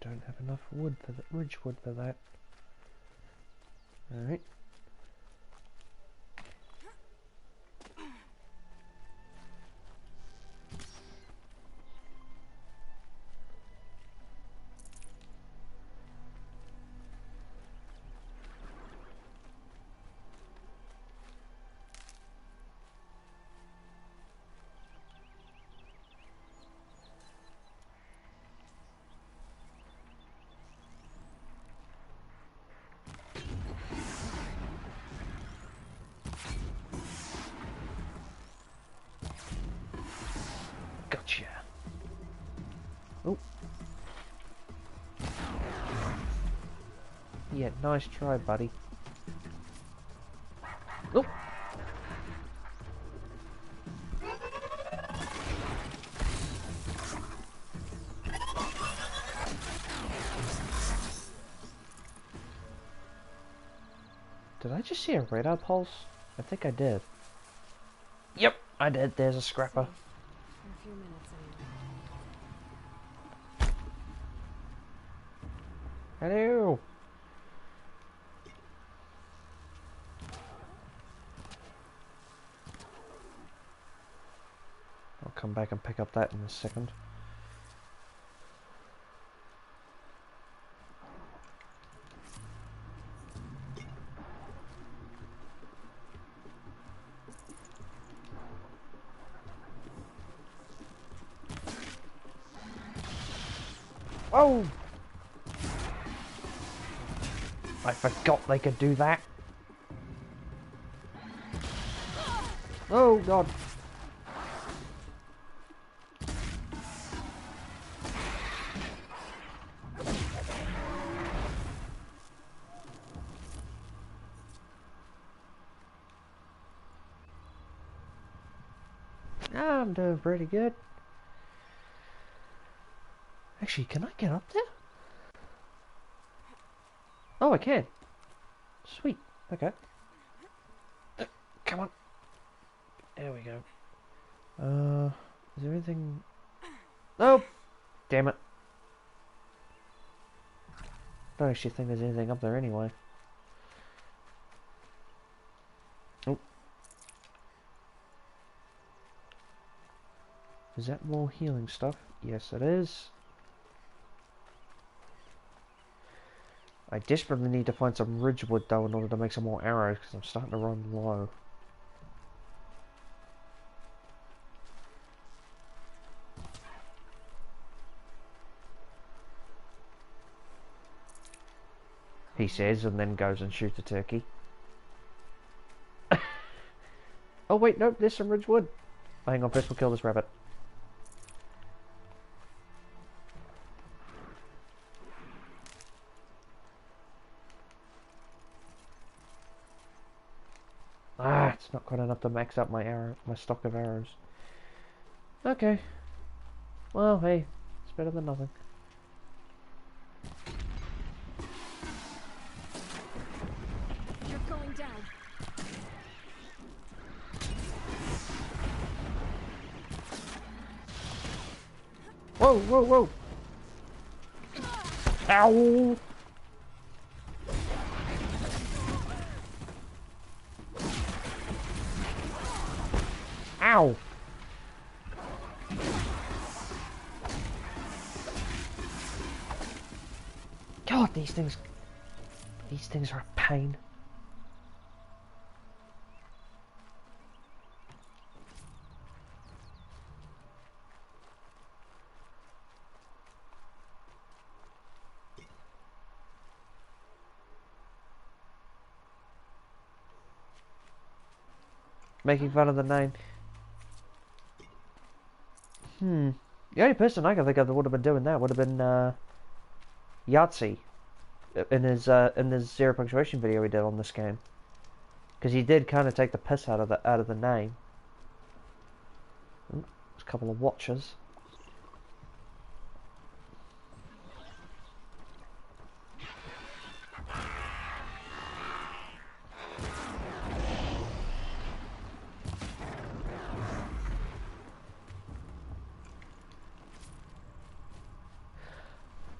don't have enough wood for the ridgewood for that. Alright. Gotcha. Oh. Yeah, nice try, buddy. Oh. Did I just see a radar pulse? I think I did. Yep, I did. There's a scrapper. In a few minutes anyway. Hello. I'll come back and pick up that in a second. Oh! I forgot they could do that. Oh god. I'm doing pretty good. Actually, can I get up there? Oh, I can. Sweet. Okay. Come on. There we go. Is there anything... Oh! Damn it. Don't actually think there's anything up there anyway. Oh. Is that more healing stuff? Yes, it is. I desperately need to find some ridgewood though in order to make some more arrows because I'm starting to run low. He says and then goes and shoots a turkey. Oh wait, nope, there's some ridgewood. Hang on, first we'll kill this rabbit. Ah, it's not quite enough to max out my stock of arrows. Okay. Well, hey, it's better than nothing. You're going down. Whoa, whoa, whoa! Ow! Ow! God, these things are a pain. Making fun of the name. The only person I can think of that would have been doing that would have been Yahtzee in his zero punctuation video he did on this game, because he did kind of take the piss out of the name. Ooh, there's a couple of watchers.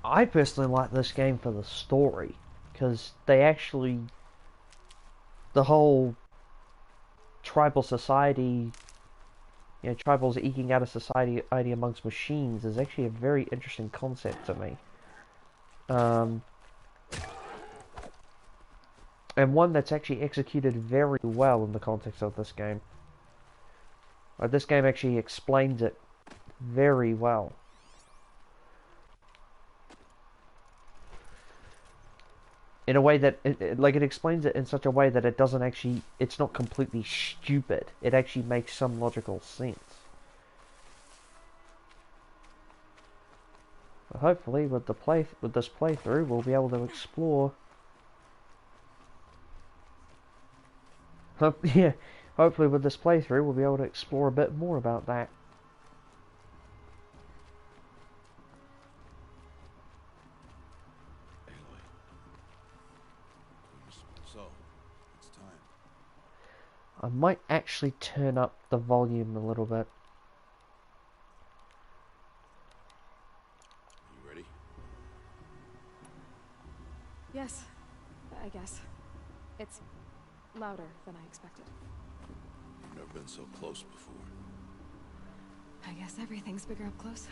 I personally like this game for the story, because they actually, the whole tribal society, you know, tribals eking out a society amongst machines is actually a very interesting concept to me. And one that's actually executed very well in the context of this game. This game actually explains it very well. In a way that, it explains it in such a way that it doesn't actually, it's not completely stupid. It actually makes some logical sense. But hopefully, with this playthrough, we'll be able to explore. Yeah, hopefully with this playthrough, we'll be able to explore a bit more about that. So, it's time. I might actually turn up the volume a little bit. Are you ready? Yes, I guess. It's louder than I expected. You've never been so close before. I guess everything's bigger up close.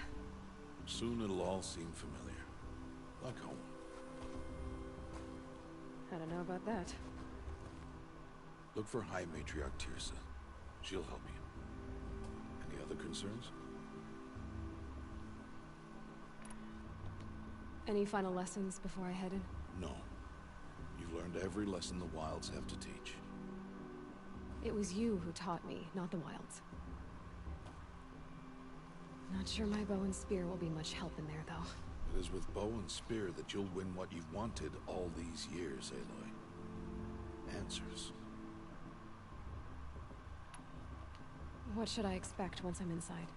Soon it'll all seem familiar. Like home. I don't know about that. Look for High Matriarch Tirsa. She'll help you. Any other concerns? Any final lessons before I head in? No. You've learned every lesson the Wilds have to teach. It was you who taught me, not the Wilds. Not sure my bow and spear will be much help in there, though. It is with bow and spear that you'll win what you've wanted all these years, Aloy. Answers. What should I expect once I'm inside?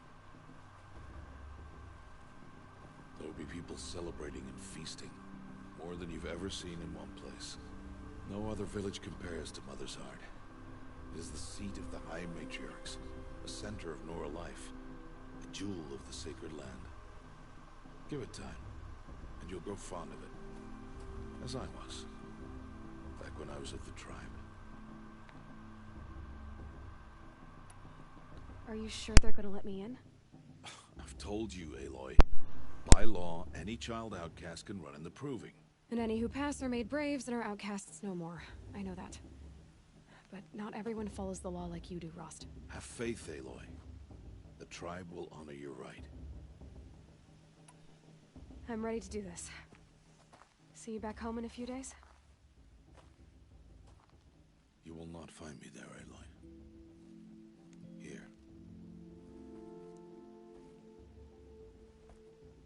There'll be people celebrating and feasting. More than you've ever seen in one place. No other village compares to Mother's Heart. It is the seat of the High Matriarchs, a center of Nora life, a jewel of the sacred land. Give it time, and you'll grow fond of it. As I was, back when I was of the tribe. Are you sure they're gonna let me in? I've told you, Aloy. By law, any child outcast can run in the proving. And any who pass are made braves and are outcasts no more. I know that. But not everyone follows the law like you do, Rost. Have faith, Aloy. The tribe will honor your right. I'm ready to do this. See you back home in a few days? You will not find me there, Aloy. Here.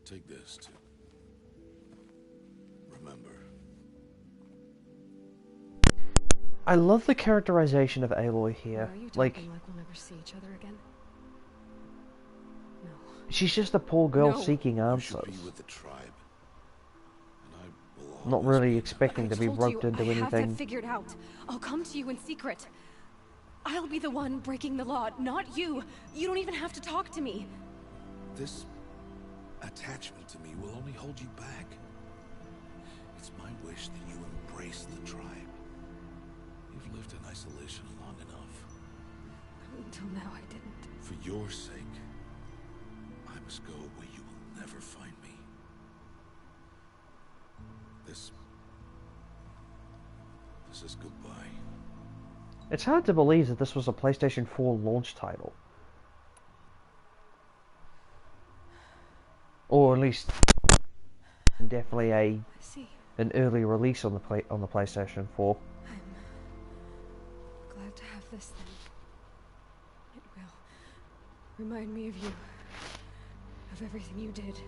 Take this, too. Remember. I love the characterization of Aloy here. Are you Like talking like we'll never see each other again? No. she's just a poor girl No. seeking You answers. should be with the tribe. And I will Not always really be expecting to be roped into I have anything. that figured out. I'll come to you in secret. I'll be the one breaking the law, not you. You don't even have to talk to me. This attachment to me will only hold you back. It's my wish that you embrace the tribe. You've lived in isolation long enough. Until now, I didn't. For your sake, I must go where you will never find me. This is goodbye. It's hard to believe that this was a PlayStation 4 launch title. Or at least definitely I see. an early release on the PlayStation 4. I'm glad to have this then. It will remind me of you. Of everything you did.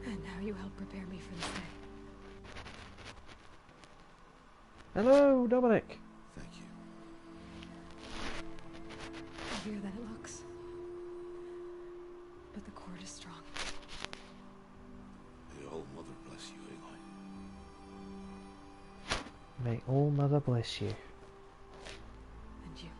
And how you helped prepare me for this day. Hello, Dominic. Thank you. Heavier than it looks. But the cord is strong. May All Mother bless you, Aloy. May All Mother bless you. And you.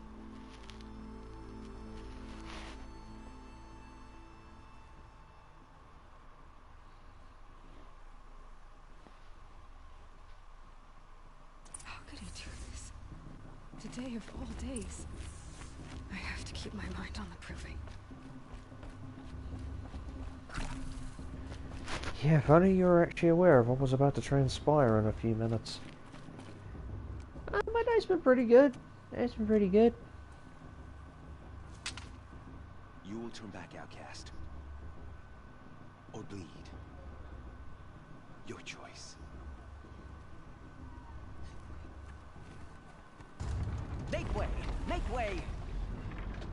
of all days. I have to keep my mind on the proving. Yeah, if only you were actually aware of what was about to transpire in a few minutes. My day's been pretty good. It's been pretty good. You will turn back, outcast. Or bleed. Your choice. Make way! Make way!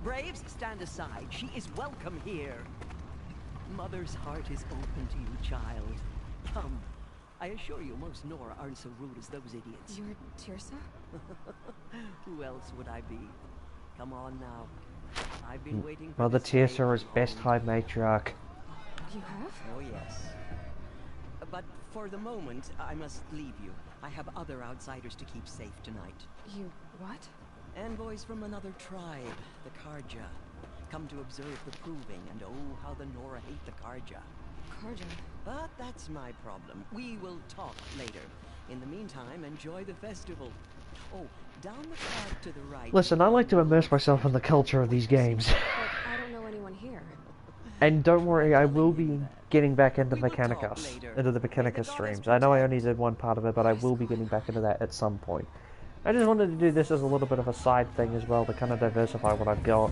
Braves, stand aside. She is welcome here. Mother's heart is open to you, child. Come. I assure you, most Nora aren't so rude as those idiots. You're Tirsa? Who else would I be? Come on now. I've been waiting for Mother this day Tirsa is for best long. high matriarch. You have? Oh, yes. But for the moment, I must leave you. I have other outsiders to keep safe tonight. You what? Envoys from another tribe, the Karja. Come to observe the proving, and oh, how the Nora hate the Karja. Karja. But that's my problem. We will talk later. In the meantime, enjoy the festival. Oh, down the path to the right. Listen, I like to immerse myself in the culture of these games. But I don't know anyone here. And don't worry, I will be getting back into We will talk Mechanicus, later. into the May the Mechanicus goddess streams. I know I only protect. did one part of it, but I will be getting back into that at some point. I just wanted to do this as a little bit of a side thing as well, to kind of diversify what I've got.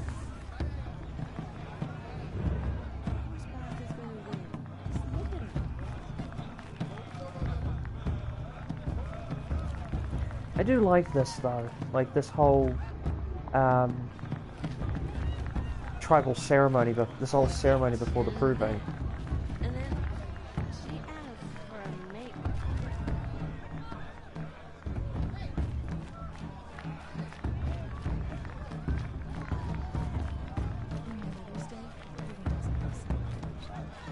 I do like this though, like this whole tribal ceremony, but this whole ceremony before the proving. And then she asked for a mate.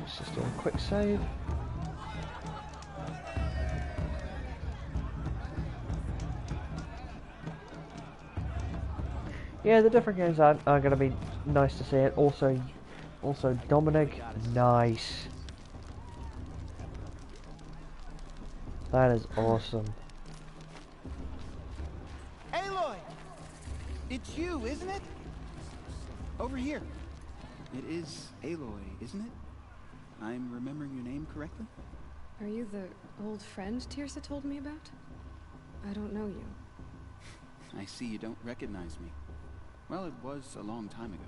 Let's just do a quick save. Yeah, the different games are going to be nice to see it. Also Dominic, nice. That is awesome. Aloy! It's you, isn't it? Over here. It is Aloy, isn't it? I'm remembering your name correctly? Are you the old friend Tirsa told me about? I don't know you. I see you don't recognize me. Well, it was a long time ago.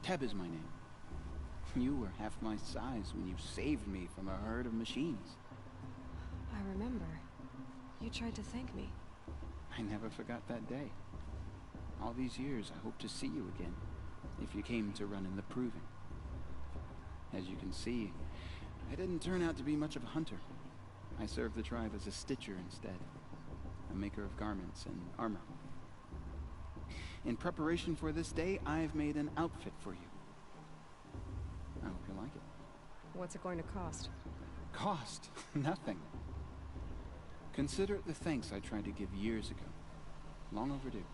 Teb is my name. You were half my size when you saved me from a herd of machines. I remember. You tried to thank me. I never forgot that day. All these years, I hope to see you again, if you came to run in the proving. As you can see, I didn't turn out to be much of a hunter. I served the tribe as a stitcher instead, a maker of garments and armor. In preparation for this day, I've made an outfit for you. I hope you like it. What's it going to cost? Cost? Nothing. Consider it the thanks I tried to give years ago. Long overdue.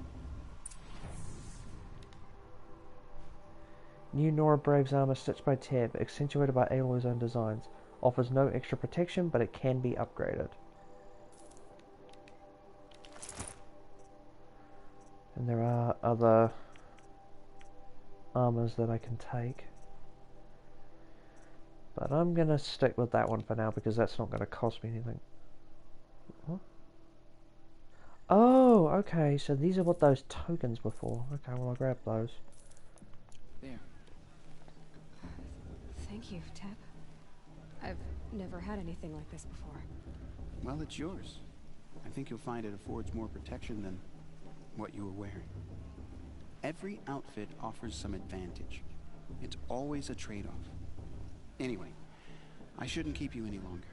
New Nora Braves armor stitched by Teb, accentuated by Aloy's own designs. Offers no extra protection, but it can be upgraded. And there are other armors that I can take. But I'm going to stick with that one for now because that's not going to cost me anything. What? Oh, okay, so these are what those tokens were for. Okay, well I'll grab those. There. Thank you, Teb. I've never had anything like this before. Well, it's yours. I think you'll find it affords more protection than what you were wearing. Every outfit offers some advantage. It's always a trade-off. Anyway, I shouldn't keep you any longer.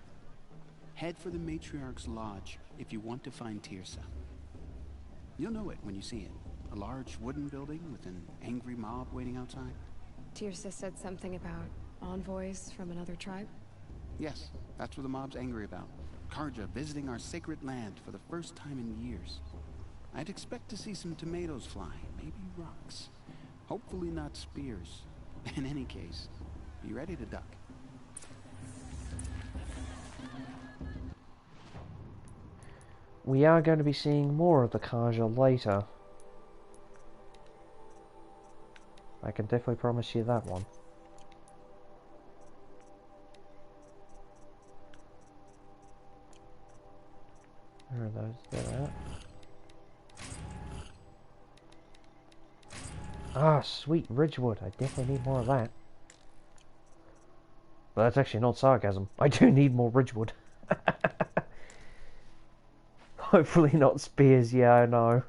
Head for the Matriarch's Lodge if you want to find Tirsa. You'll know it when you see it. A large wooden building with an angry mob waiting outside. Tirsa said something about envoys from another tribe? Yes, that's what the mob's angry about. Karja visiting our sacred land for the first time in years. I'd expect to see some tomatoes fly, maybe rocks. Hopefully not spears. In any case, be ready to duck. we are going to be seeing more of the Kaja later. I can definitely promise you that one. Where are those? There. Ah, sweet Ridgewood. I definitely need more of that. But that's actually not sarcasm. I do need more Ridgewood. Hopefully not spears, yeah, I know.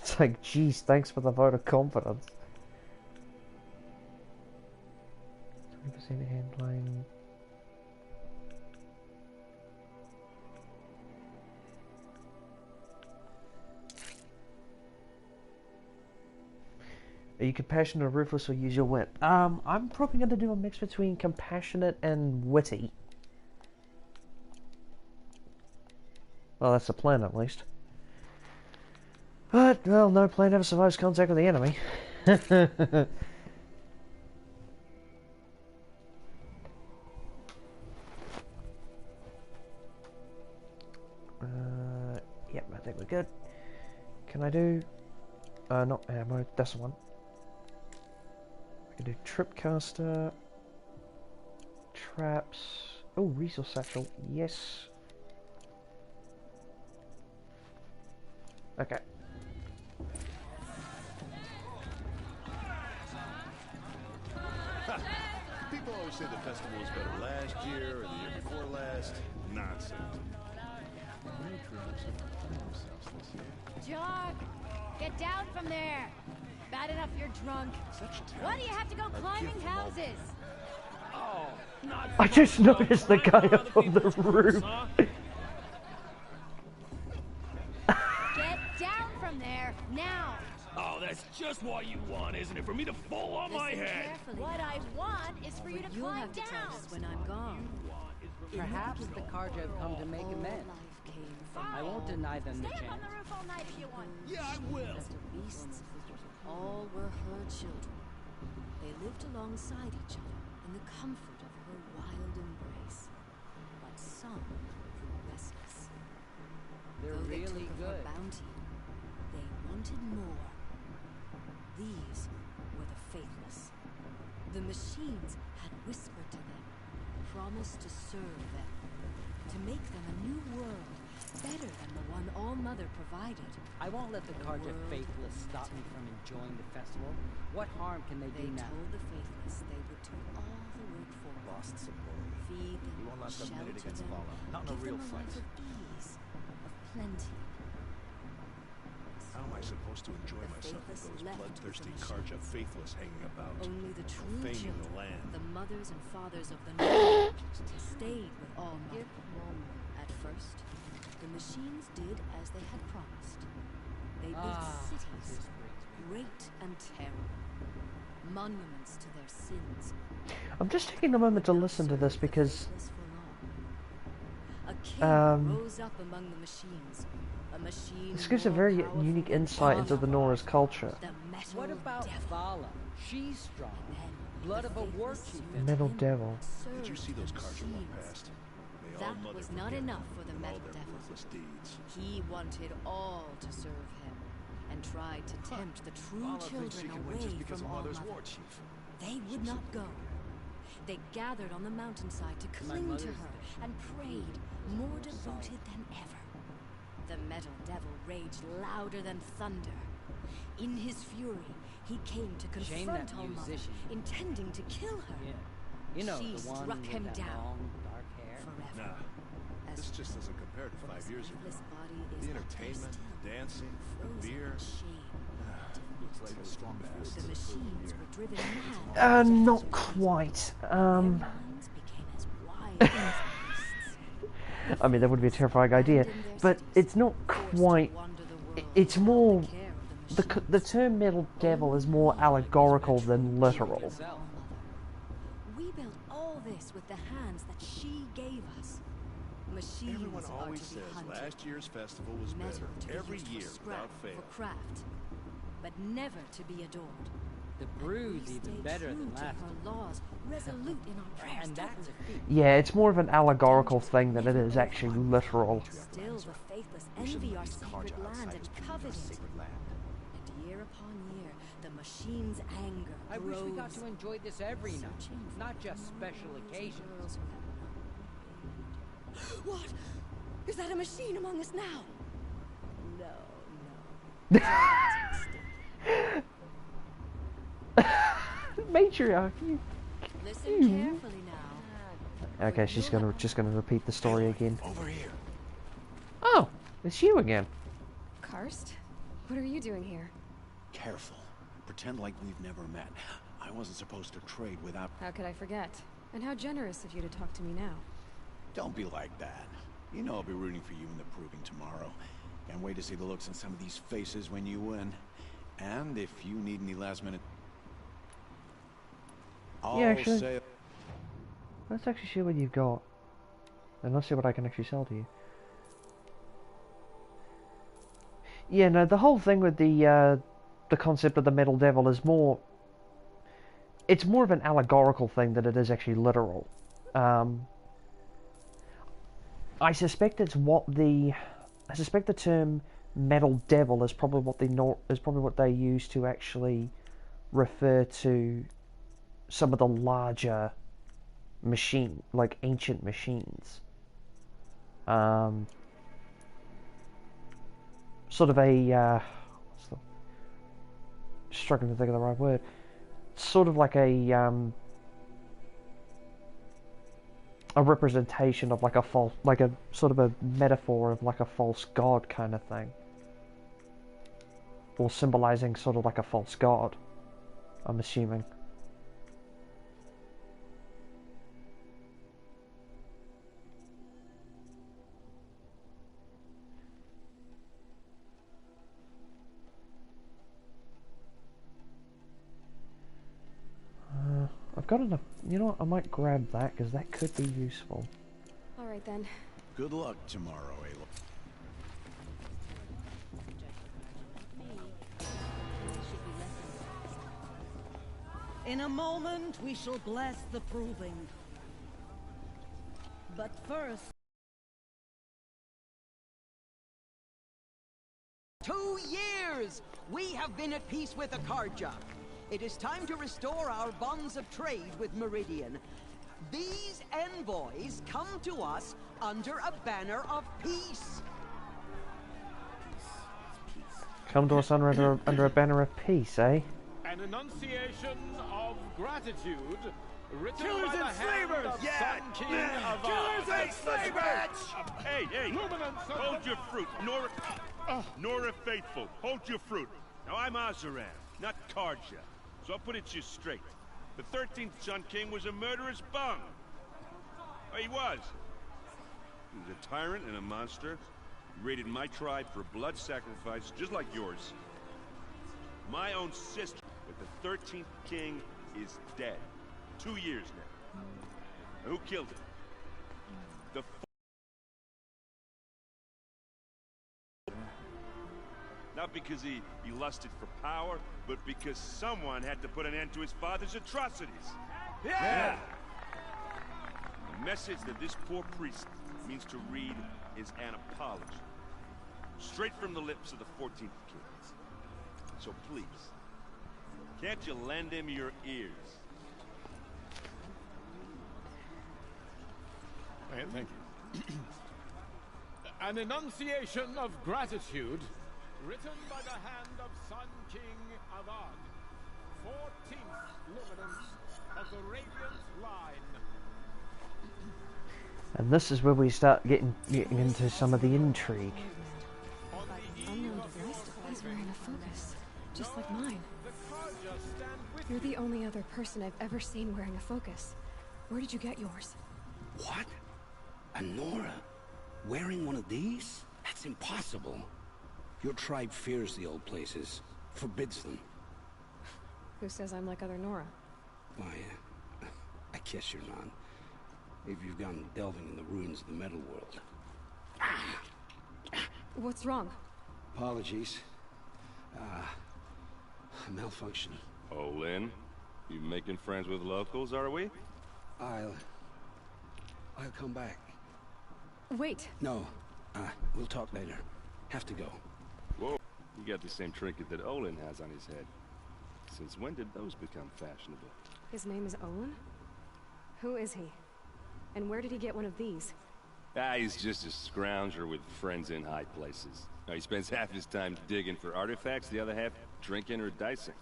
It's like, geez, thanks for the vote of confidence. 20% handling. Are you compassionate or ruthless or use your wit? I'm probably going to do a mix between compassionate and witty. Well, that's the plan at least. But, well, no plan ever survives contact with the enemy. Yep, I think we're good. Can I do... not ammo, that's the one. I can do tripcaster, traps... Oh, resource satchel, yes. Okay. People always say the festival was better last year or the year before last. Nonsense. John, get down from there. Bad enough you're drunk. Why do you have to go climbing houses? Oh, not I just noticed the guy up on the roof. Get down from there, now. Oh, that's just what you want, isn't it? For me to fall on my Listen head. carefully. What I want is for you to You'll climb have to tell down. us when I'm gone. Perhaps the Karja have come to make amends. Life came from I won't deny them the Stay up on chance. the roof all night if you want. Yeah, I will. the beasts. All were her children. They lived alongside each other in the comfort of her wild embrace. But some grew restless. They're Though they really took of her good. bounty, they wanted more. These were the faithless. The machines had whispered to them, promised to serve them, to make them a new world, better than the one All-Mother provided. I won't let the Karja world faithless stop me from enjoying the festival. What harm can they They do now? told the faithless they would do all the work for them. Lost some glory. Feed them, We won't last a minute shelter against them, Vala. Not in a give real them a fight. life of ease, of plenty. How am I supposed to enjoy myself with those bloodthirsty Karja faithless hanging about? Only the true profaning children, the land. the mothers and fathers of the North, stayed with All-Mother. At first, the machines did as they had promised. They built cities, great and terrible, monuments to their sins. I'm just taking a moment to listen to this because Faithless for long. A king rose up among the machines. A machine this gives a more very powerful unique than insight into all the Nora's culture. the metal What about devil. Vala? She's strong. Then Blood the of a war faithless chief. served Metal him, devil. Did you served see those the Karja walk machines. past? May That All-Mother was not forgive enough them for the all metal their devil. ruthless deeds. He wanted all to serve him, and tried to tempt the true Vala thinks she children can win just away because from of Mother's All-Mother. war chief. They would not go. They gathered on the mountainside to cling to mother's her and prayed, more devoted than ever. The metal devil raged louder than thunder. In his fury, he came to Shame confront that All-Mother, musician. intending to kill her Yeah. You know, She the one struck with him that down. long, dark hair. forever. Nah, As this just doesn't compare to 5 years ago. This body is The up there entertainment, still, the dancing, the frozen beer. in shame. Looks like a strong past. The machines were driven mad. Not quite. Their minds became as wide as beasts. I mean, that would be a terrifying idea, Abandoned their but cities, it's not forced to quite. wander the world It's without more. the care of The term metal devil is more allegorical than literal. Itself. We built all this with the hands that she gave us. Machines Everyone are always to be says hunted. last year's festival was Metal better. to be Every used for year scrap, without fail. for craft, but never to be adored. The brew's even better than last. Our laws, resolute in our prayers. And that's a feat. Yeah, it's more of an allegorical thing than it is actually literal. Still, the faithless envy our sacred land and covet it. And year upon year, the machine's anger I grows. wish we got to enjoy this every night, not just special occasions. What? Is that a machine among us now? No, no. Matriarch. Listen carefully now. Okay, she's just gonna repeat the story again. Over here. Oh, it's you again. Karst? What are you doing here? Careful. Pretend like we've never met. I wasn't supposed to trade without... How could I forget? And how generous of you to talk to me now. Don't be like that. You know I'll be rooting for you in the proving tomorrow. Can't wait to see the looks on some of these faces when you win. And if you need any last minute... Yeah, actually, let's actually see what you've got. And let's see what I can actually sell to you. Yeah, no, the whole thing with the concept of the Metal Devil is more... It's more of an allegorical thing than it is actually literal. I suspect it's what the... I suspect the term Metal Devil is probably what they use to actually refer to some of the larger like ancient machines. Sort of a struggling to think of the right word. Sort of like a representation of like a false, like a sort of a metaphor of like a false god kind of thing, or symbolizing sort of like a false god, I'm assuming. I've got enough. You know what? I might grab that because that could be useful. All right then. Good luck tomorrow, Aloy. In a moment, we shall bless the proving. But first... 2 years! We have been at peace with Akarja. It is time to restore our bonds of trade with Meridian. These envoys come to us under a banner of peace. Come to us under a banner of peace, eh? An enunciation of gratitude written Killers by the and hand slavers! of Yeah! Sun King Avad. Killers and slavers! Hey! Hold your fruit, Nora Faithful. Hold your fruit. Now I'm Azaran, not Karja. So I'll put it to you straight. The 13th Sun King was a murderous bum. Oh, he was. He was a tyrant and a monster. He raided my tribe for blood sacrifice, just like yours. My own sister, but the 13th King is dead. 2 years now. Now who killed him? The Not because he lusted for power, but because someone had to put an end to his father's atrocities. Yeah! The message that this poor priest means to read is an apology. Straight from the lips of the 14th King. So please, can't you lend him your ears? Thank you. An enunciation of gratitude written by the hand of Sun King Avad, 14th luminance of the Radiant Line. And this is where we start getting into some of the intrigue. Unknown device is wearing a focus, just like mine. You're the only other person I've ever seen wearing a focus. Where did you get yours? What? A Nora? Wearing one of these? That's impossible. Your tribe fears the old places, forbids them. Who says I'm like other Nora? Why, I guess you're not. If you've gone delving in the ruins of the metal world. What's wrong? Apologies. A malfunction. Olin, you making friends with locals, are we? I'll come back. Wait. No, we'll talk later. Have to go. Whoa, you got the same trinket that Olin has on his head. Since when did those become fashionable? His name is Olin? Who is he? And where did he get one of these? He's just a scrounger with friends in high places. He spends half his time digging for artifacts, the other half drinking or dicing.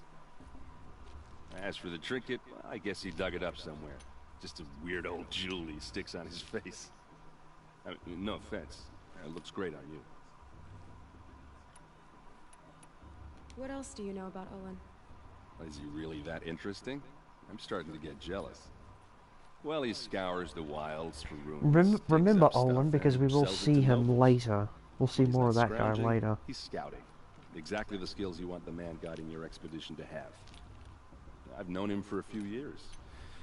As for the trinket, well, I guess he dug it up somewhere. Just a weird old jewel he sticks on his face. I mean, no offense. It looks great on you. What else do you know about Olin? Is he really that interesting? I'm starting to get jealous. Well, he scours the wilds for ruins. Remember Olin, because we will see him later. We'll see more of that guy later. He's scouting. Exactly the skills you want the man guiding your expedition to have. I've known him for a few years.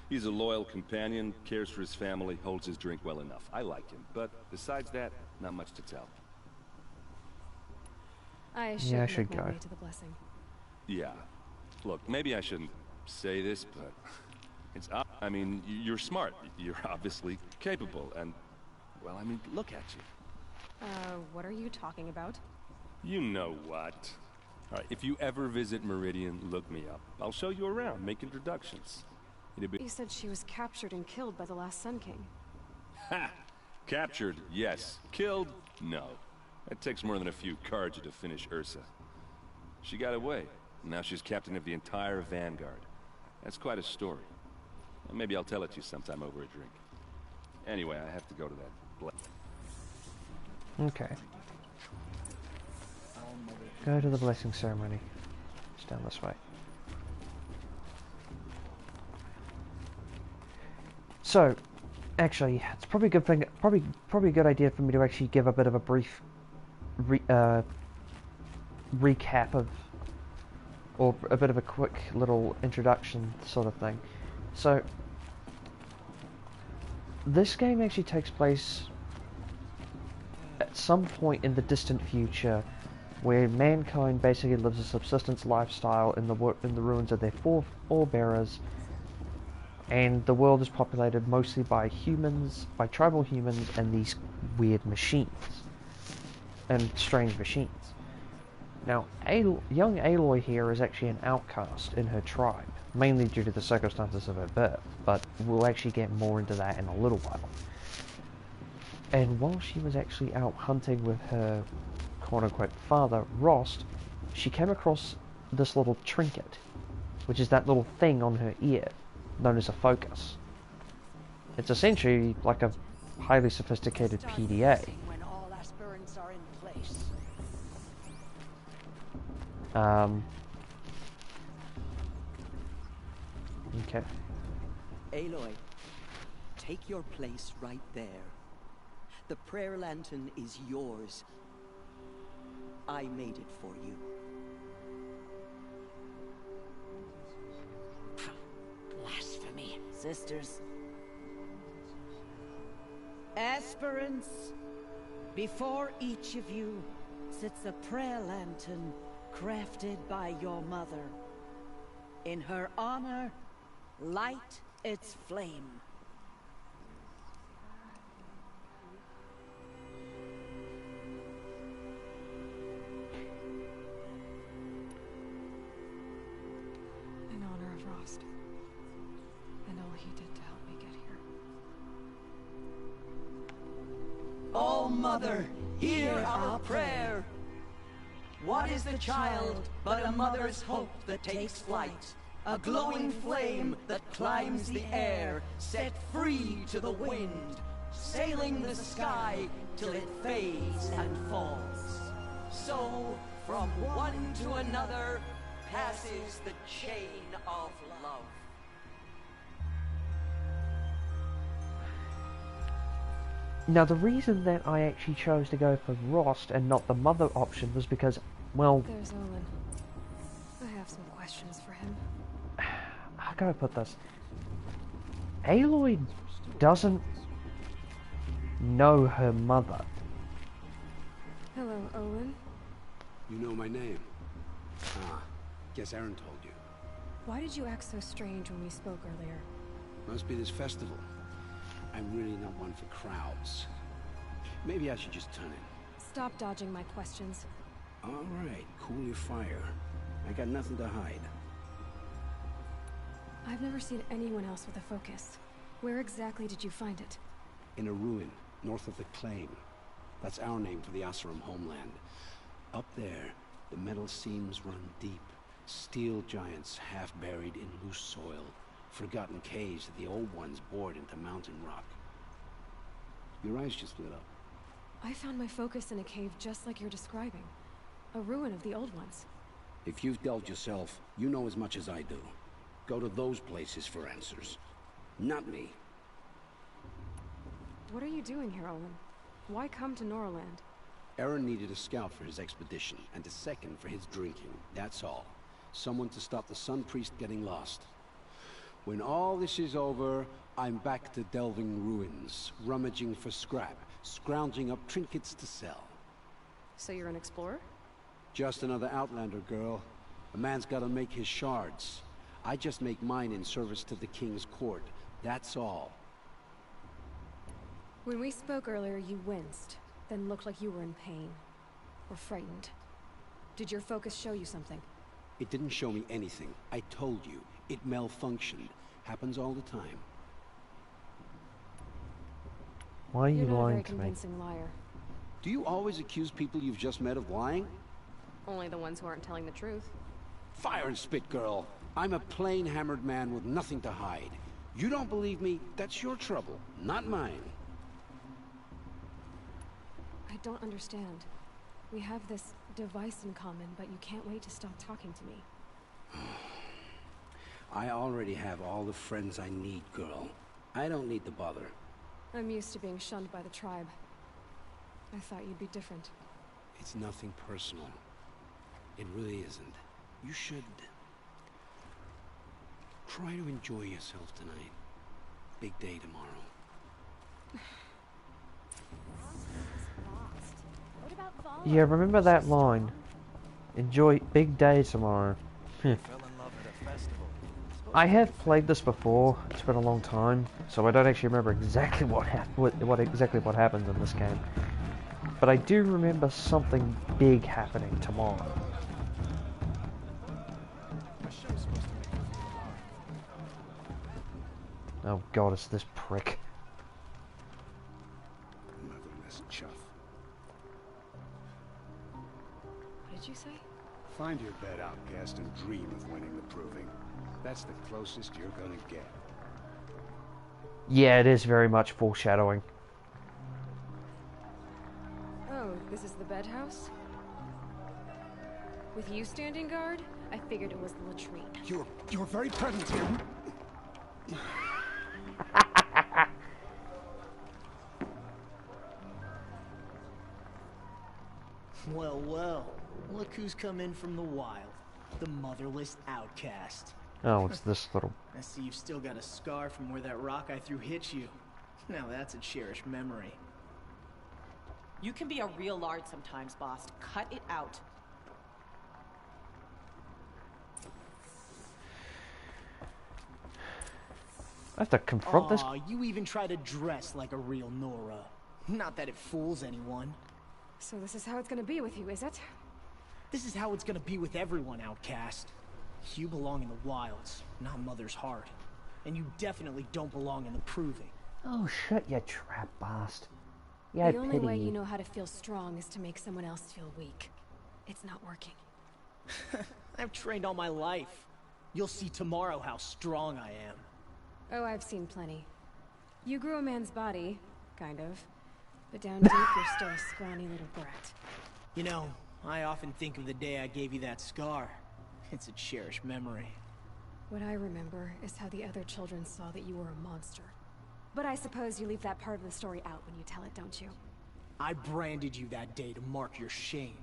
He's a loyal companion, cares for his family, holds his drink well enough. I like him, but besides that, not much to tell. I should go to the blessing. Yeah. Look, maybe I shouldn't say this, but it's I mean, you're smart. You're obviously capable, and well, I mean, look at you. What are you talking about? You know what. All right, if you ever visit Meridian, look me up. I'll show you around, make introductions. You said she was captured and killed by the last Sun King. Ha! Captured, yes. Killed, no. That takes more than a few Carja to finish Ursa. She got away. Now she's captain of the entire Vanguard. That's quite a story. Maybe I'll tell it to you sometime over a drink. Anyway, I have to go to that. Okay. Go to the blessing ceremony. It's down this way. So, actually, it's probably a good thing. Probably a good idea for me to actually give a bit of a brief recap of, or a bit of a quick little introduction sort of thing. So, this game actually takes place at some point in the distant future, where mankind basically lives a subsistence lifestyle in the ruins of their forebearers, and the world is populated mostly by humans, by tribal humans, and these weird machines, and strange machines. Now, young Aloy here is actually an outcast in her tribe, mainly due to the circumstances of her birth, but we'll actually get more into that in a little while. And while she was actually out hunting with her quote-unquote father, Rost, she came across this little trinket, which is that little thing on her ear, known as a focus. It's essentially like a highly sophisticated PDA. When all aspirants are in place. Okay. Aloy, take your place right there. The prayer lantern is yours. I made it for you. Blasphemy, sisters. Aspirants, before each of you sits a prayer lantern crafted by your mother. In her honor, light its flame. In honor of Rost, and all he did to help me get here. Oh, Mother, hear our prayer. What is the child but a mother's hope that takes flight? A glowing flame that climbs the air, set free to the wind, sailing the sky till it fades and falls. So, from one to another, passes the chain of love. Now, the reason that I actually chose to go for Rost and not the mother option was because, well... There's Olin. I have some questions for him. How can I put this? Aloy doesn't know her mother. Hello, Olin. You know my name? Ah, guess Aaron told you. Why did you act so strange when we spoke earlier? Must be this festival. I'm really not one for crowds. Maybe I should just turn in. Stop dodging my questions. All right, cool your fire. I got nothing to hide. I've never seen anyone else with a focus. Where exactly did you find it? In a ruin, north of the Claim. That's our name for the Asuram homeland. Up there, the metal seams run deep. Steel giants half buried in loose soil. Forgotten caves that the old ones bored into mountain rock. Your eyes just lit up. I found my focus in a cave just like you're describing. A ruin of the old ones. If you've delved yourself, you know as much as I do. Go to those places for answers. Not me. What are you doing here, Olin? Why come to Noraland? Aaron needed a scout for his expedition, and a second for his drinking. That's all. Someone to stop the Sun Priest getting lost. When all this is over, I'm back to delving ruins, rummaging for scrap, scrounging up trinkets to sell. So you're an explorer? Just another Outlander, girl. A man's gotta make his shards. I just make mine in service to the King's court. That's all. When we spoke earlier, you winced, then looked like you were in pain. Or frightened. Did your focus show you something? It didn't show me anything. I told you. It malfunctioned. Happens all the time. Why are you You're not a lying very to me? convincing liar. Do you always accuse people you've just met of lying? Only the ones who aren't telling the truth. Fire and spit, girl. I'm a plain hammered man with nothing to hide. You don't believe me? That's your trouble, not mine. I don't understand. We have this device in common, but you can't wait to stop talking to me. I already have all the friends I need, girl. I don't need to bother. I'm used to being shunned by the tribe. I thought you'd be different. It's nothing personal. It really isn't. You should try to enjoy yourself tonight. Big day tomorrow. Yeah, remember that line. Enjoy big day tomorrow. I have played this before. It's been a long time, so I don't actually remember exactly what happens in this game. But I do remember something big happening tomorrow. Oh god, it's this prick. Motherless chuff. What did you say? Find your bed, outcast, and dream of winning the proving. That's the closest you're gonna get. Yeah, it is very much foreshadowing. Oh, this is the bed house? With you standing guard? I figured it was the latrine. You're very present here. Well, well. Look who's come in from the wild. The motherless outcast. Oh, it's this little... I see you've still got a scar from where that rock I threw hit you. Now that's a cherished memory. You can be a real lard sometimes, boss. Cut it out. I have to confront this... Aw, you even try to dress like a real Nora. Not that it fools anyone. So this is how it's gonna be with you, is it? This is how it's gonna be with everyone, outcast. You belong in the wilds, not Mother's Heart. And you definitely don't belong in the proving. Oh, shut your trap, bastard. Yeah, the only way you know how to feel strong is to make someone else feel weak. It's not working. I've trained all my life. You'll see tomorrow how strong I am. Oh, I've seen plenty. You grew a man's body, kind of. But down deep, you're still a scrawny little brat. You know, I often think of the day I gave you that scar. It's a cherished memory. What I remember is how the other children saw that you were a monster. But I suppose you leave that part of the story out when you tell it, don't you? I branded you that day to mark your shame.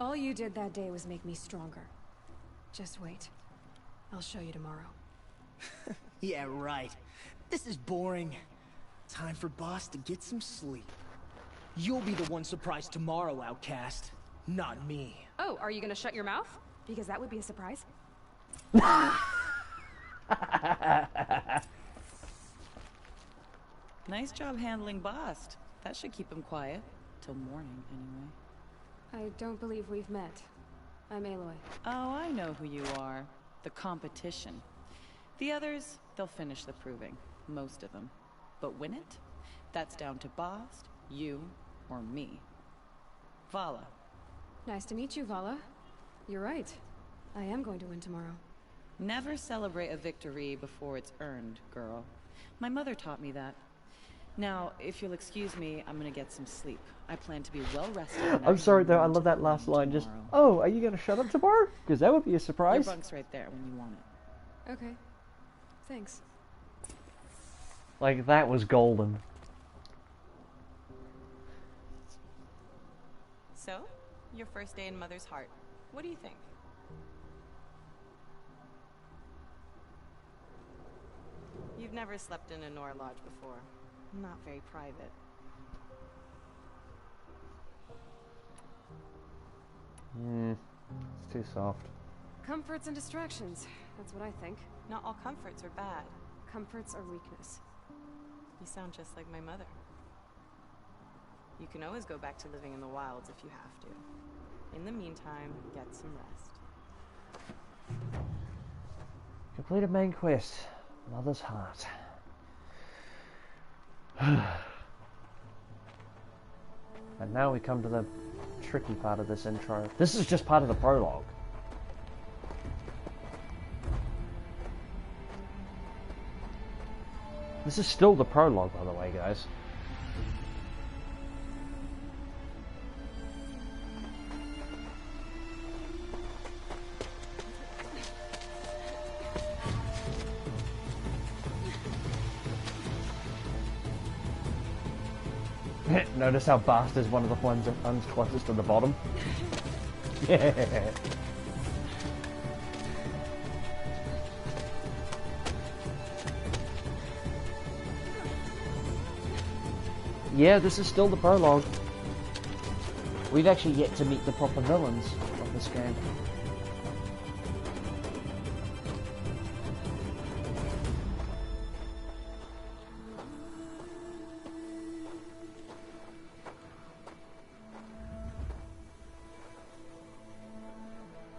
All you did that day was make me stronger. Just wait. I'll show you tomorrow. Yeah, right. This is boring. Time for Boss to get some sleep. You'll be the one surprised tomorrow, outcast. Not me. Oh, are you gonna shut your mouth? Because that would be a surprise. Nice job handling Bast. That should keep him quiet. Till morning, anyway. I don't believe we've met. I'm Aloy. Oh, I know who you are. The competition. The others, they'll finish the proving. Most of them. But win it? That's down to Bast, you, or me. Vala. Nice to meet you, Vala. You're right. I am going to win tomorrow. Never celebrate a victory before it's earned, girl. My mother taught me that. Now, if you'll excuse me, I'm gonna get some sleep. I plan to be well rested. I'm sorry though, I love that last line. Just, oh, are you gonna shut up tomorrow? Because that would be a surprise. Your bunk's right there when you want it. Okay. Thanks. Like, that was golden. So, your first day in Mother's Heart. What do you think? You've never slept in a Nora Lodge before. Not very private. It's too soft. Comforts and distractions. That's what I think. Not all comforts are bad. Comforts are weakness. You sound just like my mother. You can always go back to living in the wilds if you have to. In the meantime, get some rest. Completed main quest. Mother's Heart. And now we come to the tricky part of this intro. This is just part of the prologue. This is still the prologue, by the way, guys. Notice how Bast is one of the ones that runs closest to the bottom? Yeah. Yeah, this is still the prologue. We've actually yet to meet the proper villains of this game.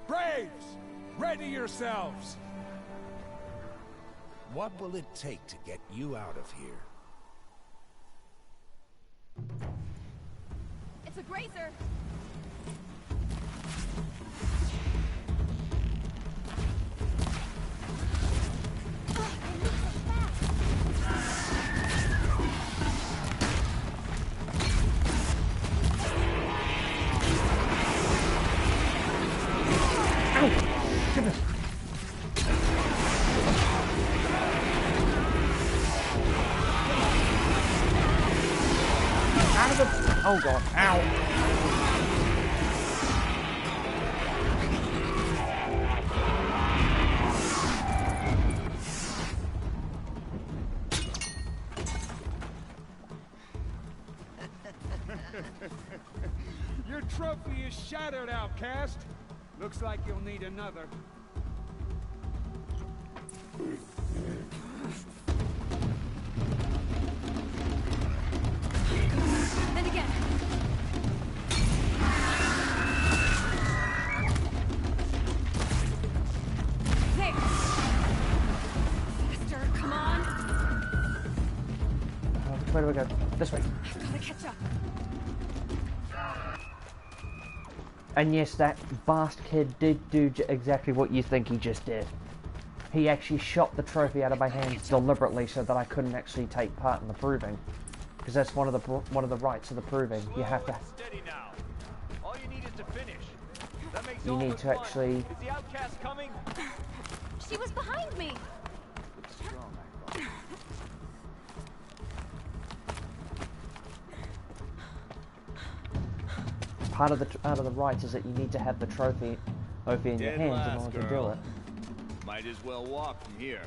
Braves! Ready yourselves! What will it take to get you out of here? It's a grazer. Oh god, ow! Your trophy is shattered, outcast. Looks like you'll need another. And again. There. Faster, come on. Where do we go? This way. I've gotta catch up. And yes, that Bast kid did do exactly what you think he just did. He actually shot the trophy out of my hands deliberately so that I couldn't actually take part in the proving. Because that's one of the rights of the proving. You have to. Steady now. All you need is to finish. That makes You all need the to fun. actually. Is the outcast coming? She was behind me. Part of the rights is that you need to have the trophy over in your Dead hands in last, order to do girl. it. Might as well walk from here.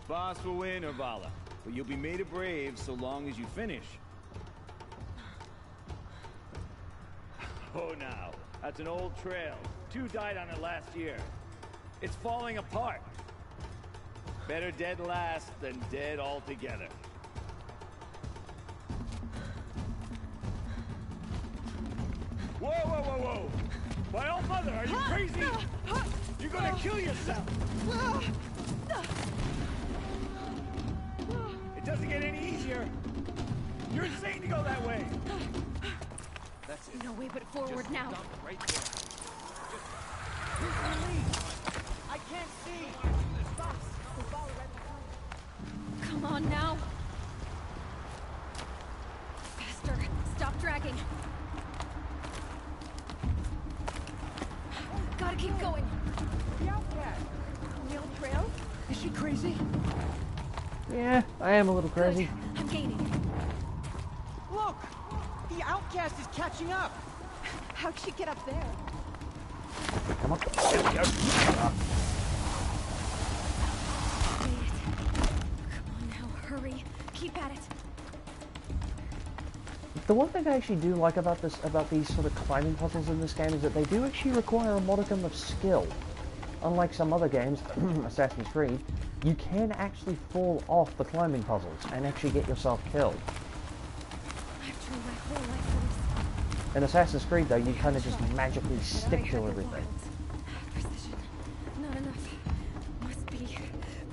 Boss will win or Vala, but you'll be made a brave so long as you finish. Oh, now, that's an old trail. 2 died on it last year. It's falling apart. Better dead last than dead altogether. Whoa, whoa, whoa, whoa! My old mother, are you crazy? You're gonna kill yourself! It doesn't get any easier. You're insane to go that way. That's it. No way but forward Just now. dump right there. Who's gonna lead? I can't see. Stop. We'll follow right behind. Come on now. Faster. Stop dragging. Gotta keep going. The outcast. On the old trail? Is she crazy? Yeah, I am a little crazy. Good. I'm gaining. Look! The outcast is catching up! How'd she get up there? Come on. There we go. Come on now, hurry. Keep at it. The one thing I actually do like about these sort of climbing puzzles in this game is that they do actually require a modicum of skill. Unlike some other games, Assassin's Creed, you can actually fall off the climbing puzzles and actually get yourself killed. I've trained my whole life for this. In Assassin's Creed, though, you kind of just magically stick to everything. Precision. Not enough. Must be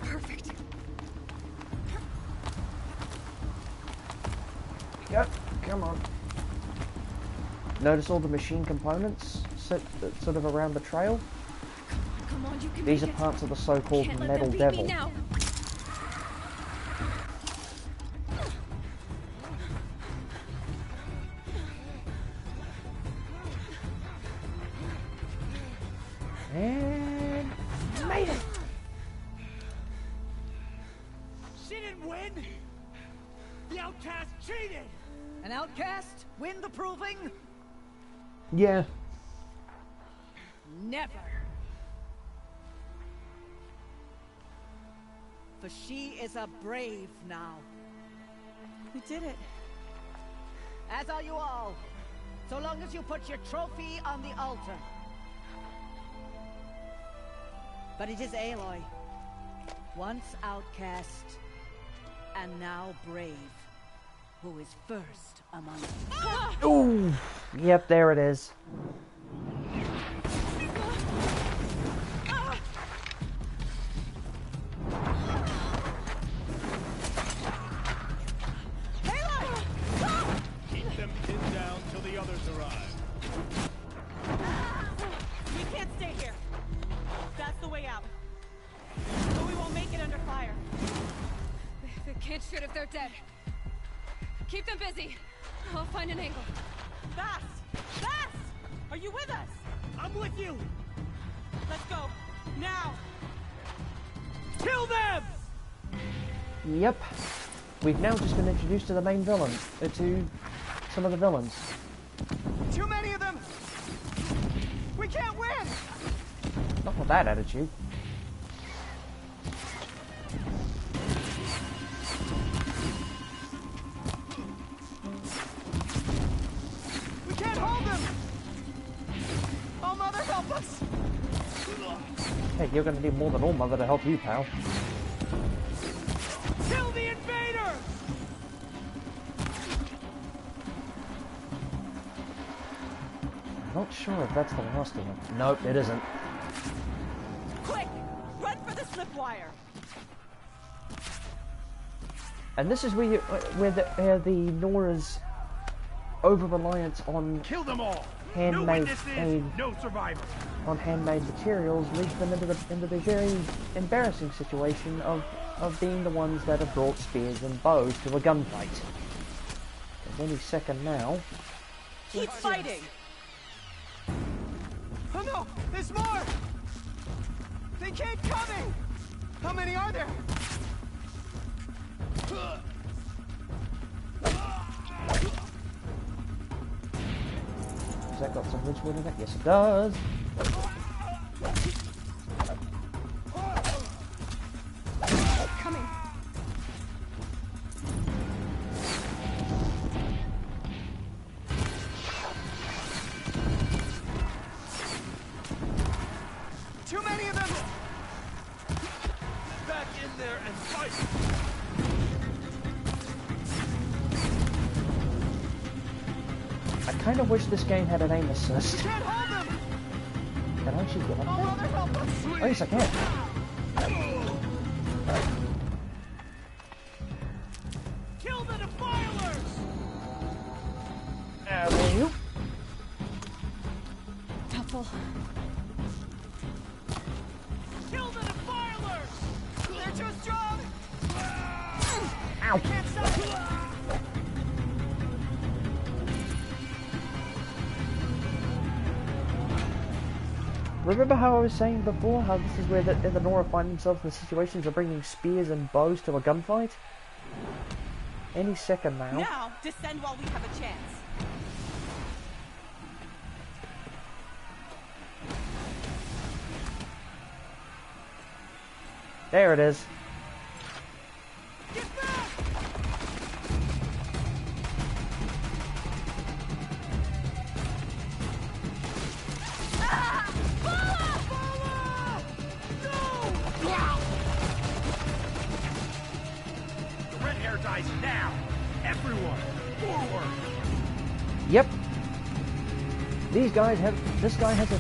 perfect. Go. Come on. Notice all the machine components sort of around the trail? Come on, you can These are make it. parts of the so-called Can't let Metal them beat Devil. me now. And made it! She didn't win! The outcast cheated! An outcast? Win the proving? Yeah. Never. For she is a brave now. We did it. As are you all. So long as you put your trophy on the altar. But it is Aloy. Once outcast, and now brave, who is first among us. Ooh! Yep, there it is. Keep them pinned down till the others arrive. We can't stay here. That's the way out. But we won't make it under fire. They can't shoot if they're dead. Keep them busy. I'll find an angle. Bass! Bass! Are you with us? I'm with you! Let's go. Now! Kill them! Yep. We've now just been introduced to the main villain. To some of the villains. Too many of them! We can't win! Not with that attitude. We can't hold them! Oh, Mother, help us! Hey, you're gonna need more than All Mother to help you, pal. Kill the invader! Not sure if that's the last of them. Nope, it isn't. Quick! Run for the slip wire! And this is where the Nora's over-reliance on Kill them all. handmade No survivors. on handmade materials leads them into the very embarrassing situation of being the ones that have brought spears and bows to a gunfight. And any second now. Keep fighting! Oh no! There's more! They keep coming! How many are there? Has that got some ridgewood in it? Yes, it does. Coming. Too many of them! Back in there. kind of wish this game had an aim assist. Can't hold him! Can I actually get up Oh, there? brother, help us! Oh, yes, I can. Kill the defilers! There you. Helpful. Kill the defilers! They're too strong! Ow! Can't stop! Remember how I was saying before, how this is where the Nora find themselves in the situations of bringing spears and bows to a gunfight? Any second now. Now, descend while we have a chance. There it is. Get back! The red hair dies now! Everyone, forward! Yep. These guys have. This guy has a.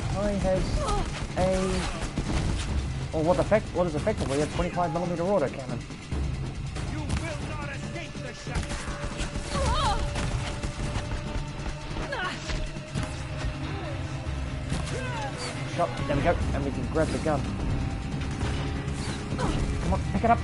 Or what is effectively a 25mm autocannon. You will not escape the shot! Shot. There we go. And we can grab the gun. Come on, pick it up.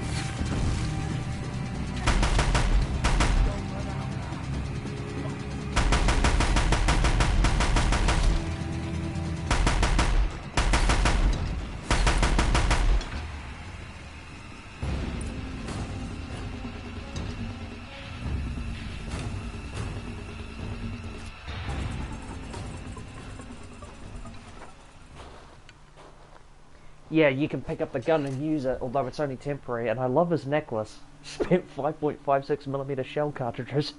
Yeah, you can pick up the gun and use it, although it's only temporary. And I love his necklace. Spent 5.56mm shell cartridges.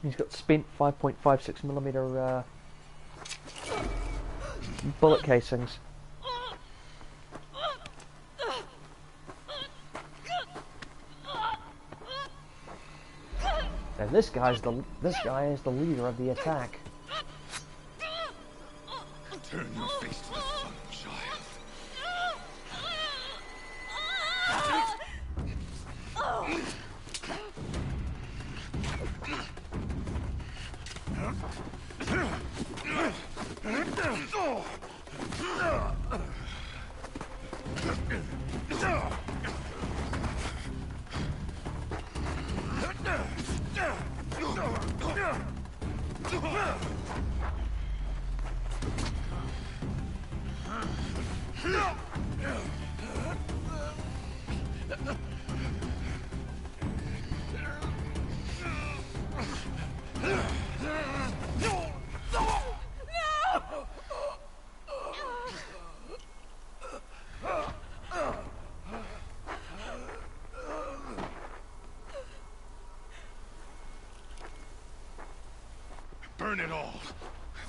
He's got spent 5.56mm bullet casings. And this guy is the leader of the attack. Turn your face to the sun, child. Burn it all,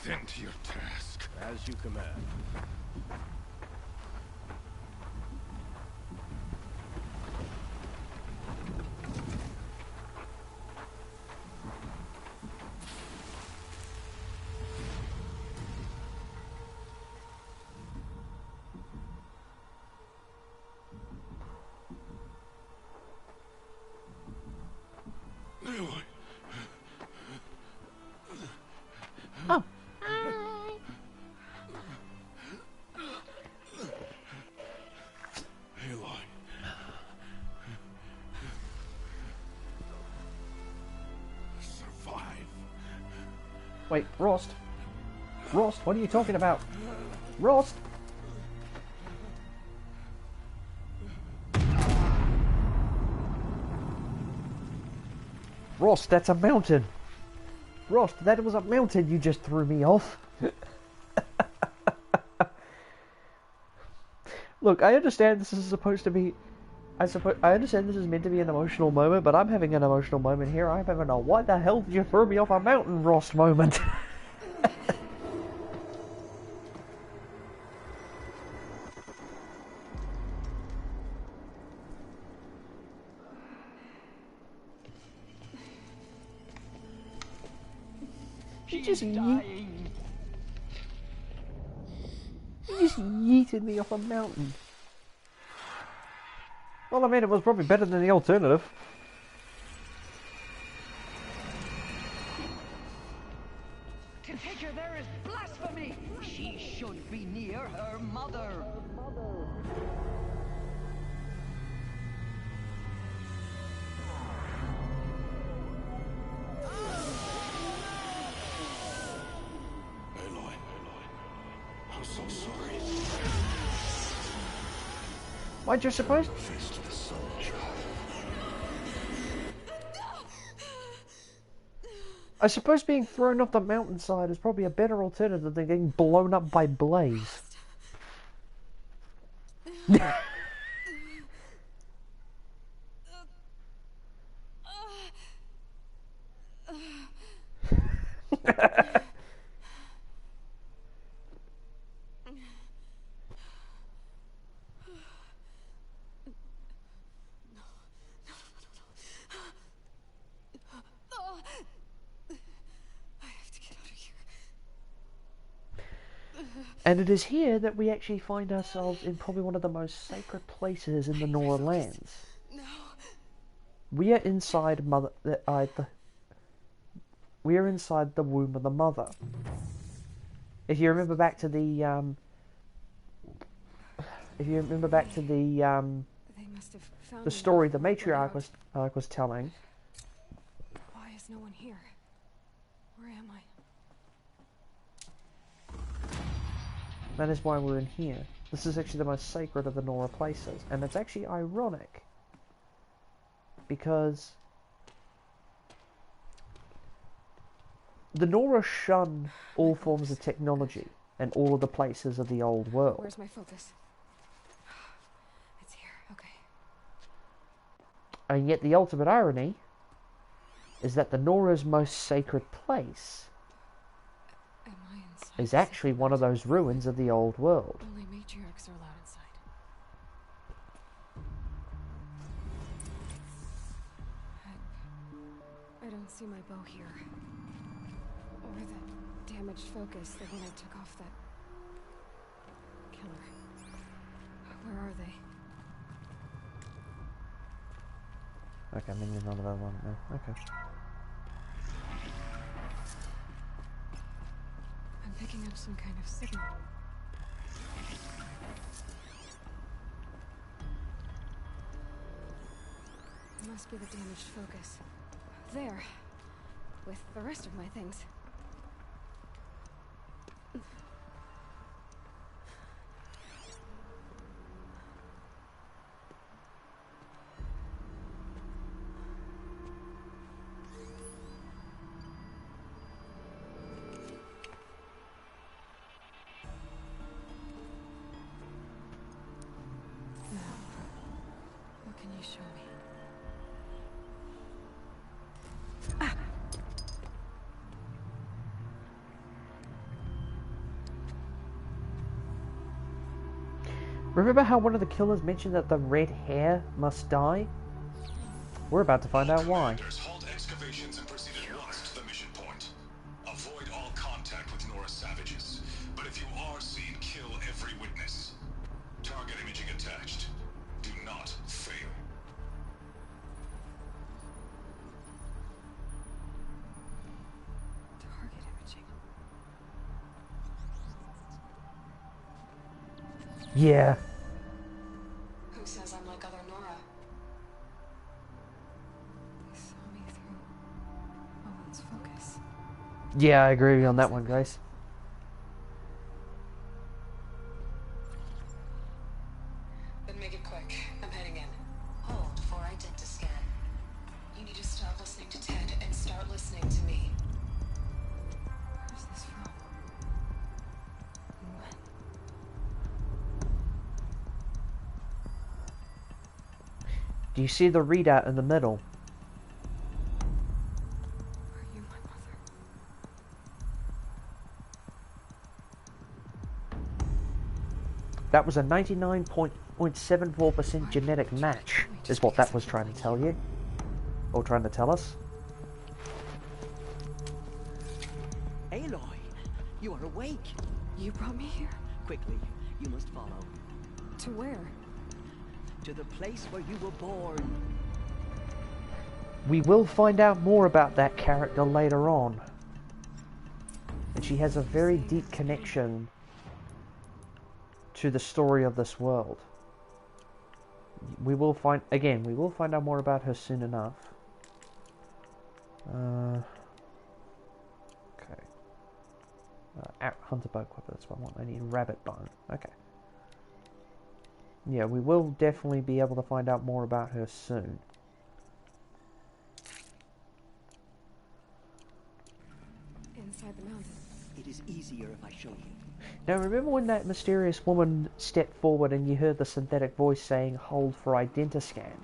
then to your task. As you command. Oh. Aloy. Survive. Wait, Rost? Rost, what are you talking about? Rost? Rost, that's a mountain. Rost, that was a mountain you just threw me off. Look, I understand this is supposed to be... I understand this is meant to be an emotional moment, but I'm having an emotional moment here. I'm having a what the hell did you throw me off a mountain, Rost moment. just yeeted me off a mountain. Well, I mean, it was probably better than the alternative. To take her there is blasphemy! She should be near her mother. I'm so sorry. Why'd you suppose? I suppose being thrown off the mountainside is probably a better alternative than getting blown up by Blaze. And it is here that we actually find ourselves in probably one of the most sacred places in the Nora lands. No. We are inside we are inside the womb of the mother. If you remember back to the the story the matriarch was telling. Why is no one here? Where am I? That is why we're in here. This is actually the most sacred of the Nora places, and it's actually ironic because the Nora shun all forms of technology and all of the places of the old world. Where's my focus? It's here. Okay. And yet the ultimate irony is that the Nora's most sacred place is actually one of those ruins of the old world. Only matriarchs are allowed inside. I don't see my bow here. Or the damaged focus the one I took off that killer. Where are they? Okay, I'm in another one now. Okay. I'm picking up some kind of signal. It must be the damaged focus. There. With the rest of my things. What can you show me? Remember how one of the killers mentioned that the red hair must die? We're about to find out why. Halt excavations and proceed at once to the mission point. Avoid all contact with Nora savages. But if you are seen, kill every witness. Target imaging attached. Do not fail. Target imaging. Yeah. Who says I'm like other Nora? They saw me through Owen's focus. Yeah, I agree with you on that one, Grace. Then make it quick. I'm heading in. Hold for identiscan. You need to stop listening to Ted and start listening to me. Where's this from? And when? Do you see the readout in the middle? Are you my mother? That was a 99.74% genetic match, is what that was trying to tell you. Or trying to tell us. You are awake. You brought me here? Quickly, you must follow. To where? To the place where you were born. We will find out more about that character later on. And she has a very deep connection to the story of this world. We will find out more about her soon enough. Okay. Hunter bug whipper, that's what I want. I need rabbit bone. Okay. Yeah, we will definitely be able to find out more about her soon. Inside the mountain. It is easier if I show you. Now, remember when that mysterious woman stepped forward and you heard the synthetic voice saying, "Hold for identiscan"?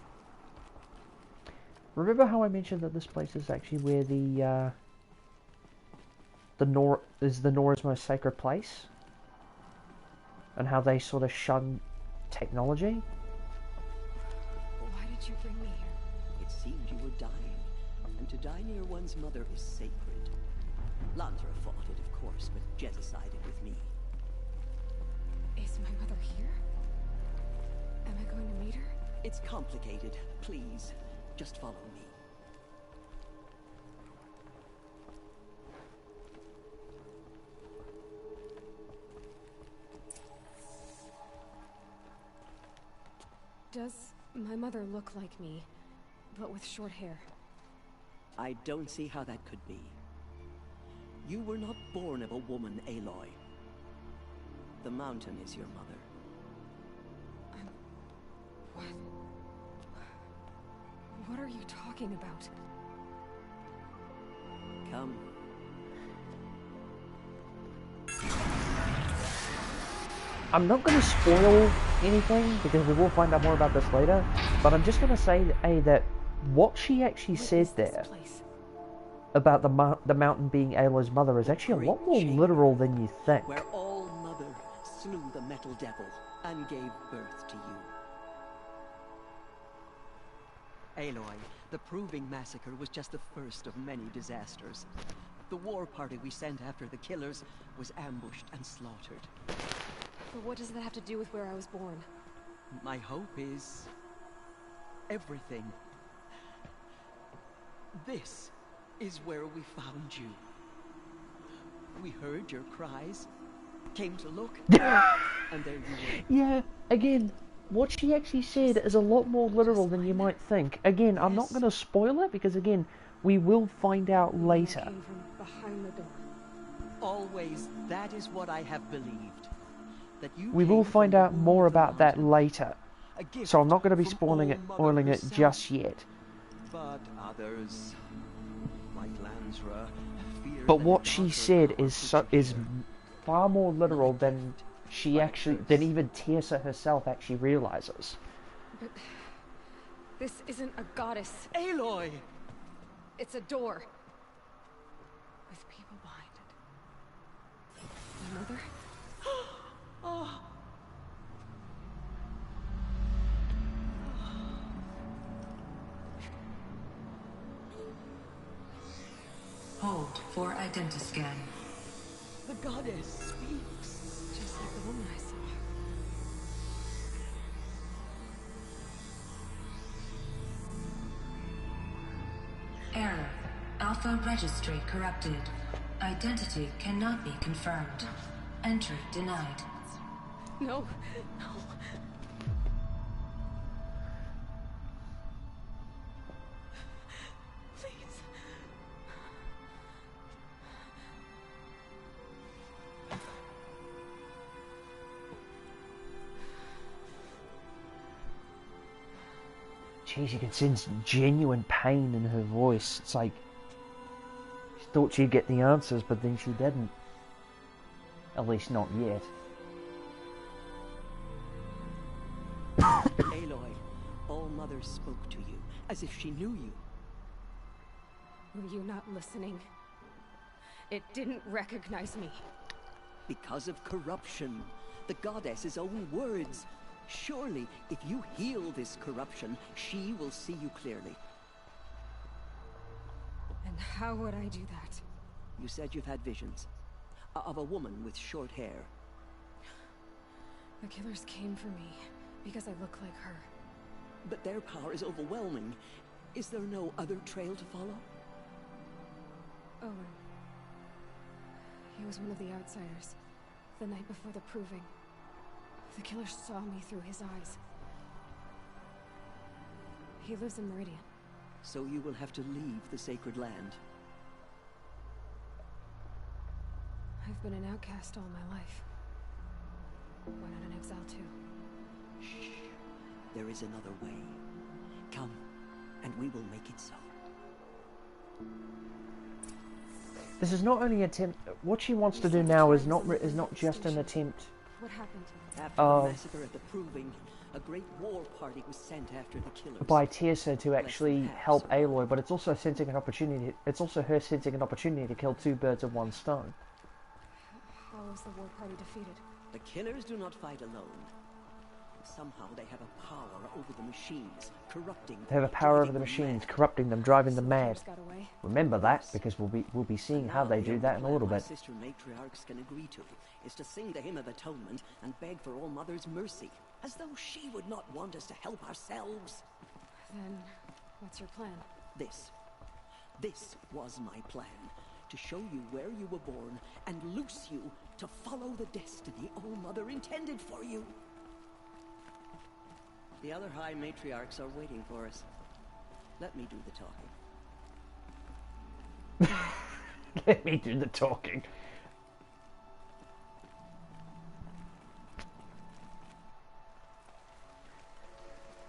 Remember how I mentioned that this place is actually where the Nora's most sacred place? And how they sort of shun technology? Why did you bring me here? It seemed you were dying, and to die near one's mother is sacred. Lansra fought it, of course, but Jezza sided with me. Is my mother here? Am I going to meet her? It's complicated. Please, just follow me. Does my mother look like me, but with short hair? I don't see how that could be. You were not born of a woman, Aloy. The mountain is your mother. What? What are you talking about? Come. I'm not going to spoil anything because we will find out more about this later, but I'm just going to say that what she actually said there about the mountain being Aloy's mother is actually a lot more literal than you think. Where all mother slew the metal devil and gave birth to you. Aloy, the Proving Massacre was just the first of many disasters. The war party we sent after the killers was ambushed and slaughtered. But what does that have to do with where I was born? My hope is everything. This is where we found you. We heard your cries, came to look, and there you were. Yeah, again, what she actually said is a lot more literal than you might think. Again, I'm not going to spoil it because, again, we will find out later. Came from behind the door. Always, that is what I have believed. That you We will find out more about that later. So I'm not going to be spoiling it just yet. But others, like Lansra, fear. But what she said is far more literal than than even Teersa herself actually realizes. But this isn't a goddess. Aloy! It's a door. With people behind it. My mother? Oh. Hold for identiscan. The goddess speaks. Just like the woman I saw. Error. Alpha registry corrupted. Identity cannot be confirmed. Entry denied. No, no. Please. Jeez, you can sense genuine pain in her voice. It's like she thought she'd get the answers, but then she didn't. At least not yet. Aloy, All Mother spoke to you, as if she knew you. Were you not listening? It didn't recognize me. Because of corruption. The goddess's own words. Surely, if you heal this corruption, she will see you clearly. And how would I do that? You said you've had visions. of a woman with short hair. The killers came for me because I look like her. But their power is overwhelming. Is there no other trail to follow? Owen. He was one of the outsiders. The night before the proving. The killer saw me through his eyes. He lives in Meridian. So you will have to leave the sacred land. I've been an outcast all my life. Went on an exile too. Shh. There is another way. Come, and we will make it so. This is not only an attempt. What she wants to do now is not just an attempt. What happened? After the massacre at the proving, a great war party was sent after the killers. By Teersa to actually help Aloy, but it's also sensing an opportunity. It's also her sensing an opportunity to kill two birds with one stone. How was the war party defeated? The killers do not fight alone. Somehow they have a power over the machines, corrupting them. They have a power over the machines, corrupting them, driving them mad. Remember that, because we'll be seeing how they do that in a little bit. Sister matriarchs can agree to is to sing the hymn of atonement and beg for All Mother's mercy, as though she would not want us to help ourselves. Then, what's your plan? This was my plan. To show you where you were born and loose you to follow the destiny All Mother intended for you. The other High Matriarchs are waiting for us. Let me do the talking. Let me do the talking.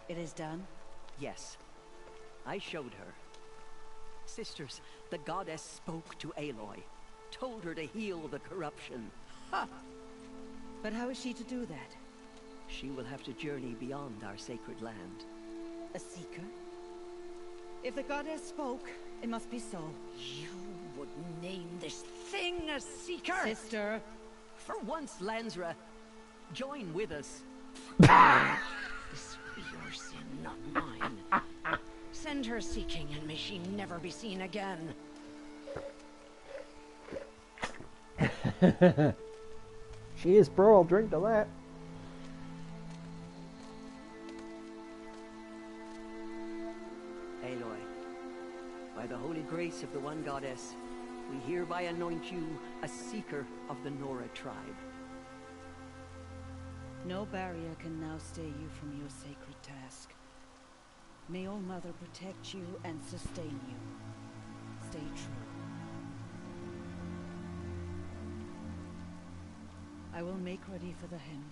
It is done? Yes. I showed her. Sisters, the goddess spoke to Aloy. Told her to heal the corruption. Ha! But how is she to do that? She will have to journey beyond our sacred land. A seeker? If the goddess spoke, it must be so. You would name this thing a seeker? Sister! For once, Lansra, join with us. This be your sin, not mine. Send her seeking, and may she never be seen again. She is, bro. I'll drink to that. Aloy, by the holy grace of the one goddess, we hereby anoint you a seeker of the Nora tribe. No barrier can now stay you from your sacred task. May All Mother protect you and sustain you. Stay true. I will make ready for the hymn.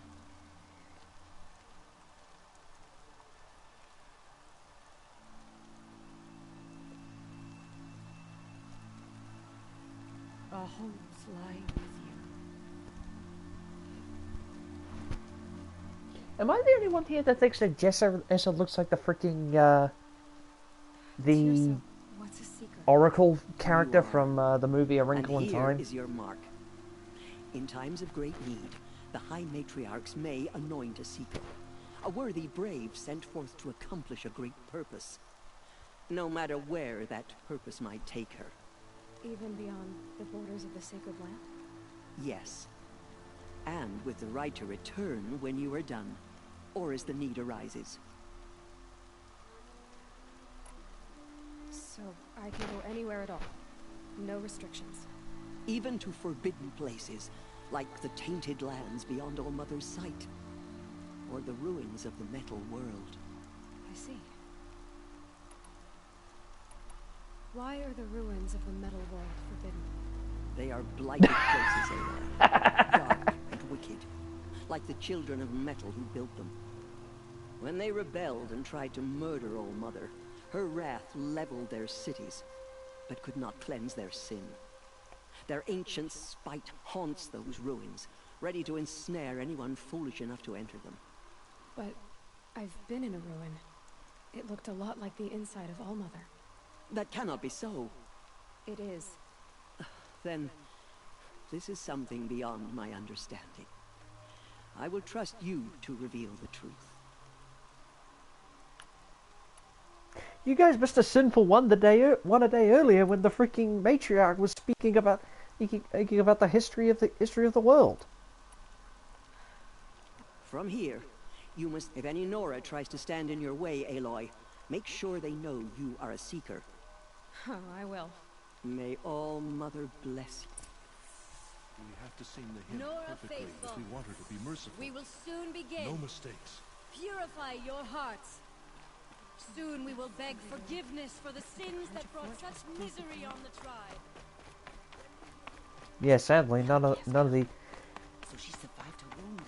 Our homes lie with you. Am I the only one here that thinks that Jessa looks like the freaking the Oracle character from the movie A Wrinkle in Time? Here is your mark. In times of great need, the High Matriarchs may anoint a seeker, a worthy brave sent forth to accomplish a great purpose, no matter where that purpose might take her. Even beyond the borders of the sacred land? Yes. And with the right to return when you are done, or as the need arises. So, I can go anywhere at all? No restrictions? Even to forbidden places, like the tainted lands beyond All Mother's sight, or the ruins of the metal world. I see. Why are the ruins of the metal world forbidden? They are blighted places, Aloy. Dark and wicked, like the children of metal who built them. When they rebelled and tried to murder All Mother, her wrath leveled their cities, but could not cleanse their sin. Their ancient spite haunts those ruins, ready to ensnare anyone foolish enough to enter them. But I've been in a ruin. It looked a lot like the inside of All Mother. That cannot be so. It is. Then, this is something beyond my understanding. I will trust you to reveal the truth. You guys missed a sinful one a day earlier when the freaking matriarch was speaking about He can give out the history of the world. From here, you must... If any Nora tries to stand in your way, Aloy, make sure they know you are a Seeker. Oh, I will. May all Mother bless you. We have to sing the hymn Nora perfectly faithful, if we want her to be merciful. we will soon begin. No mistakes. Purify your hearts. Soon we will beg forgiveness for the sins that brought such misery on the tribe. Yeah, sadly, none of the... So she survived her wounds.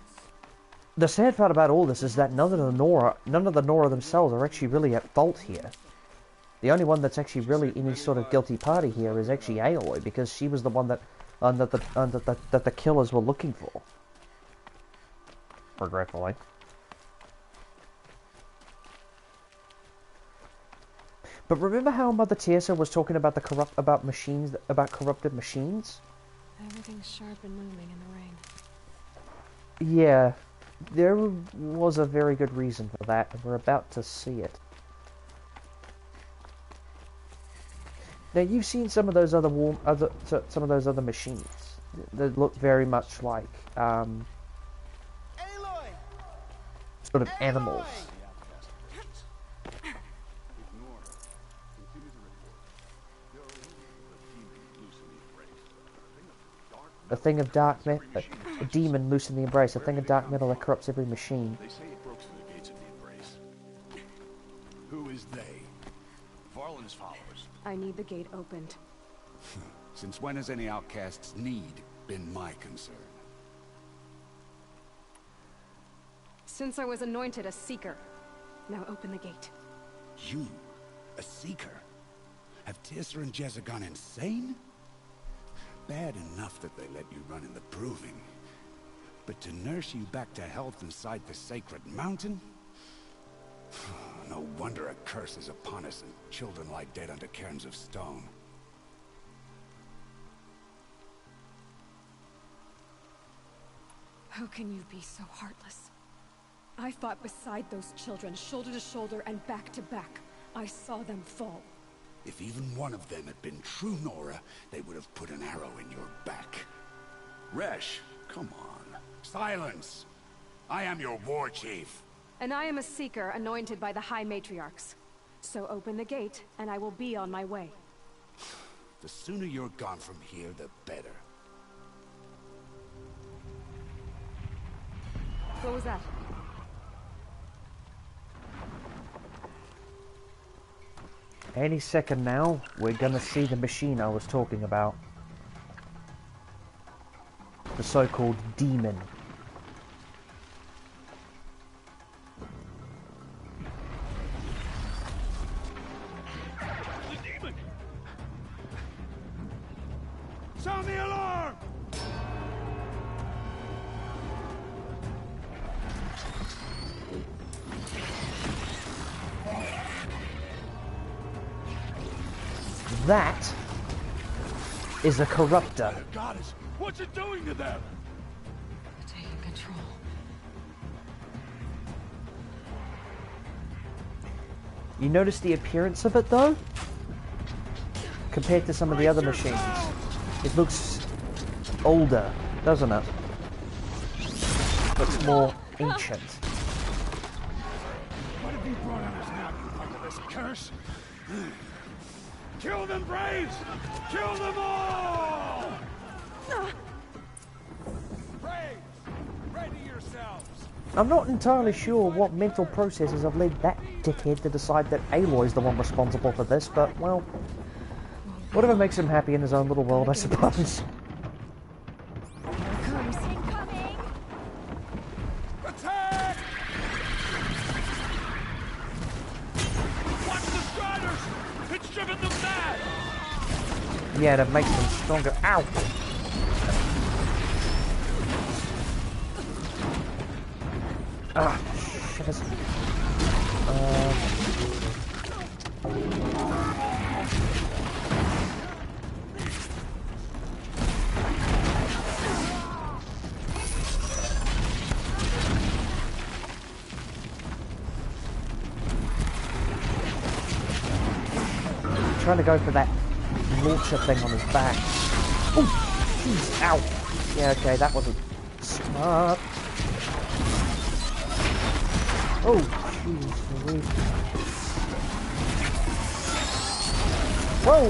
The sad part about all this is that none of the Nora themselves are actually really at fault here. The only one that's actually really any sort of guilty party here is actually Aloy, because she was the one that that the killers were looking for. Regretfully. But remember how Mother Teresa was talking about about corrupted machines? Everything's sharp and looming in the rain. Yeah, there was a very good reason for that, and we're about to see it. Now you've seen some of those other machines that look very much like sort of animals. A thing of dark metal, a demon loose in the embrace, a thing of dark metal that corrupts every machine. They say it broke through the gates of the embrace. Who is they? Varlin's followers. I need the gate opened. Since when has any outcast's need been my concern? Since I was anointed a Seeker. Now open the gate. You? A Seeker? Have Tissa and Jezza gone insane? Bad enough that they let you run in the Proving. But to nurse you back to health inside the Sacred Mountain? No wonder a curse is upon us and children lie dead under cairns of stone. How can you be so heartless? I fought beside those children, shoulder to shoulder and back to back. I saw them fall. If even one of them had been true Nora, they would have put an arrow in your back. Resh, come on. Silence! I am your war chief. And I am a Seeker anointed by the High Matriarchs. So open the gate, and I will be on my way. The sooner you're gone from here, the better. What was that? Any second now, we're gonna see the machine I was talking about. The so-called demon. The demon! Sound the alarm! That is a corruptor. Goddess, what's it doing to them? They're taking control. You notice the appearance of it though? Compared to some of the other machines. It looks older, doesn't it? Looks more ancient. What have you brought on us now, you part of this curse? Kill them, Braves! Kill them all! Braves, ready yourselves! I'm not entirely sure what mental processes have led that dickhead to decide that Aloy's the one responsible for this, but, well, whatever makes him happy in his own little world, I suppose. Attack! Watch the Striders! It's driven them mad! Yeah, that makes them stronger. Ow! Ah, shit. Trying to go for that launcher thing on his back. Ooh. Jeez, ow. Yeah, okay, that wasn't smart. Oh, jeez. Whoa!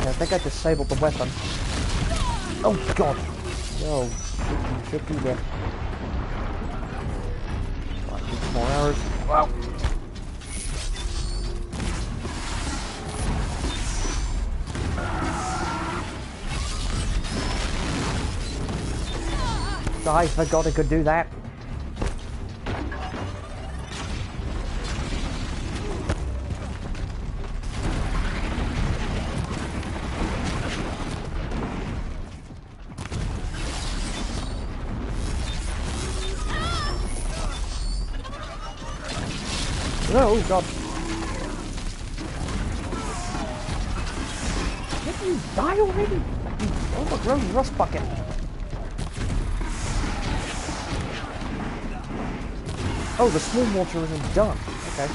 Yeah, I think I disabled the weapon. Oh god! Yo, should be there. 4 hours. Wow! I forgot I could do that. Oh god. Did you die already? You overgrown rust bucket. Oh, the small mortar isn't done. Okay.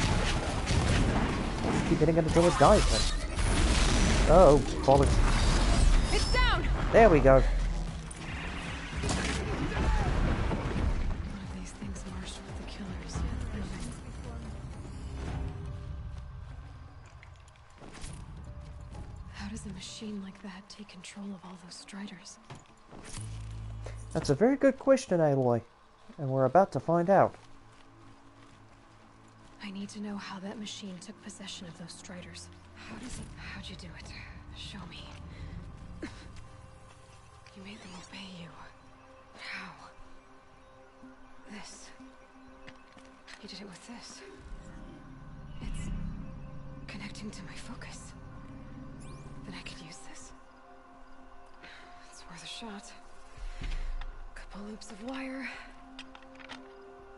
I'll just keep hitting it until it dies then. Oh, bollocks. It's down! There we go. One of these things marched with the killers. How does a machine like that take control of all those striders? That's a very good question, Aloy. And we're about to find out. I need to know how that machine took possession of those striders. How'd you do it? Show me. You made them obey you. But how? This. You did it with this. It's connecting to my focus. Then I could use this. It's worth a shot. Couple loops of wire.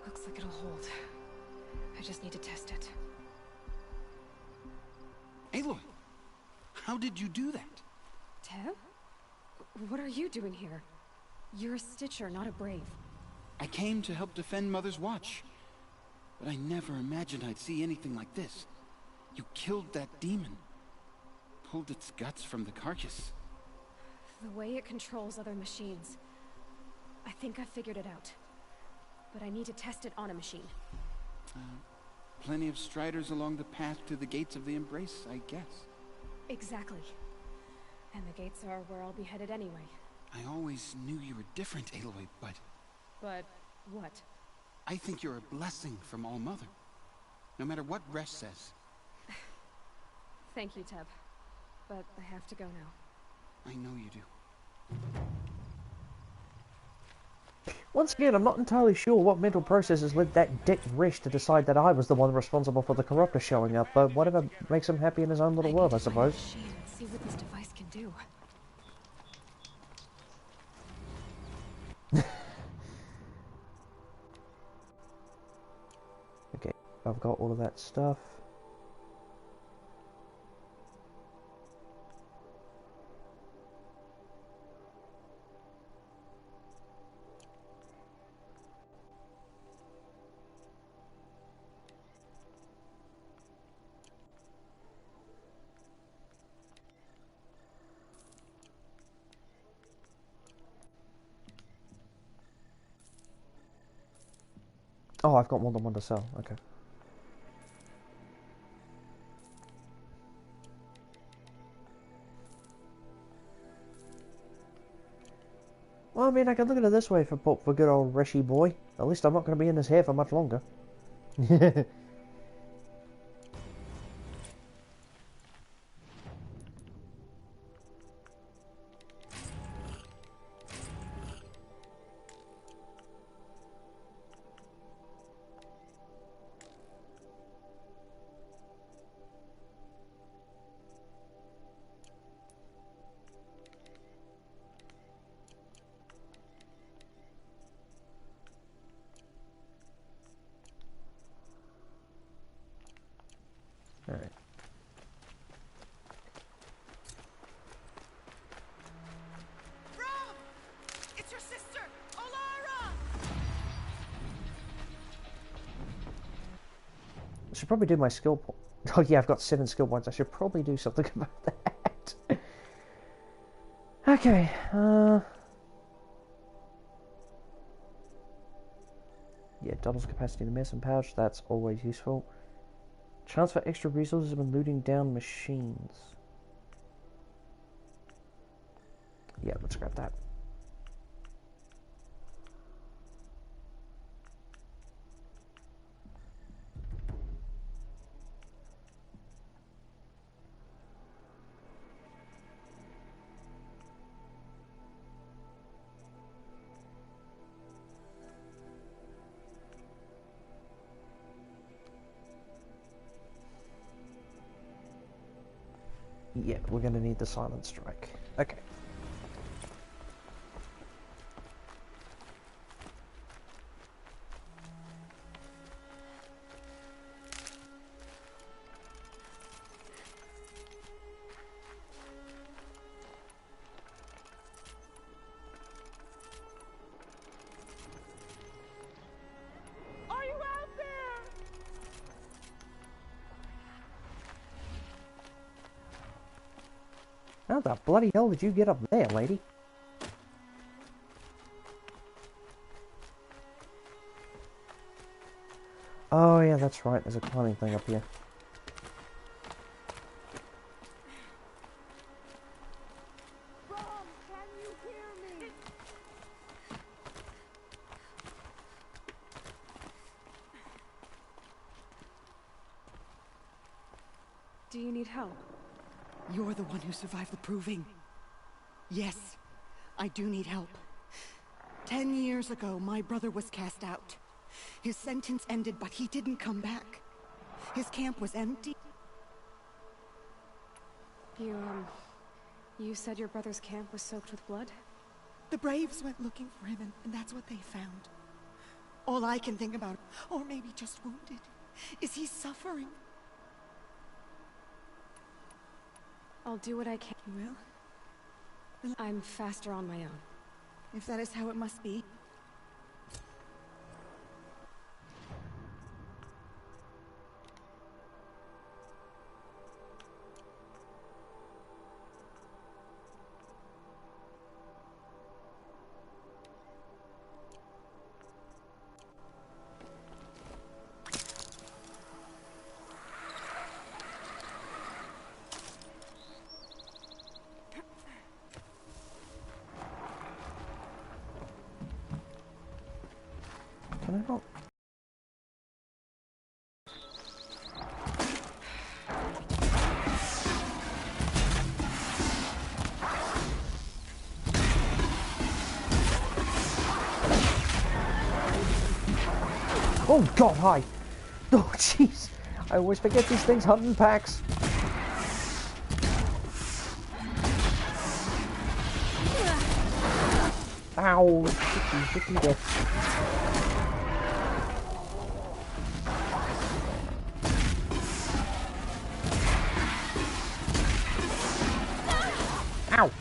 Looks like it'll hold. I just need to test it. Aloy, how did you do that? Teb? What are you doing here? You're a Stitcher, not a Brave. I came to help defend Mother's Watch. But I never imagined I'd see anything like this. You killed that demon. Pulled its guts from the carcass. The way it controls other machines. I think I figured it out. But I need to test it on a machine. Plenty of striders along the path to the gates of the Embrace, I guess. Exactly. And the gates are where I'll be headed anyway. I always knew you were different, Aloy, but... But what? I think you're a blessing from All Mother. No matter what Resh says. Thank you, Teb. But I have to go now. I know you do. Once again, I'm not entirely sure what mental processes led that dick Rish to decide that I was the one responsible for the corruptor showing up, but whatever makes him happy in his own little world, I suppose. See what this device can do. Okay, I've got all of that stuff. Oh, I've got more than one to sell. Okay. Well, I mean, I can look at it this way for good old Rishi boy. At least I'm not going to be in his hair for much longer. should probably do my skill point. Oh yeah, I've got 7 skill points. I should probably do something about that. Okay, yeah, doubles capacity in the medicine pouch. That's always useful. Transfer extra resources when looting down machines. Yeah, let's grab that. Yeah, we're going to need the silent strike. Okay. Are you out there? How the bloody hell did you get up there, lady? Oh yeah, that's right. There's a climbing thing up here. Do you need help? You're the one who survived the proving. Yes, I do need help. 10 years ago, my brother was cast out. His sentence ended, but he didn't come back. His camp was empty. You said your brother's camp was soaked with blood? The Braves went looking for him, and that's what they found. All I can think about, or maybe just wounded, is he's suffering. I'll do what I can. You will? I'm faster on my own. If that is how it must be. Can I not? Oh god, hi! Oh jeez! I always forget these things hunt in packs. Ow! Sticky death. Ow!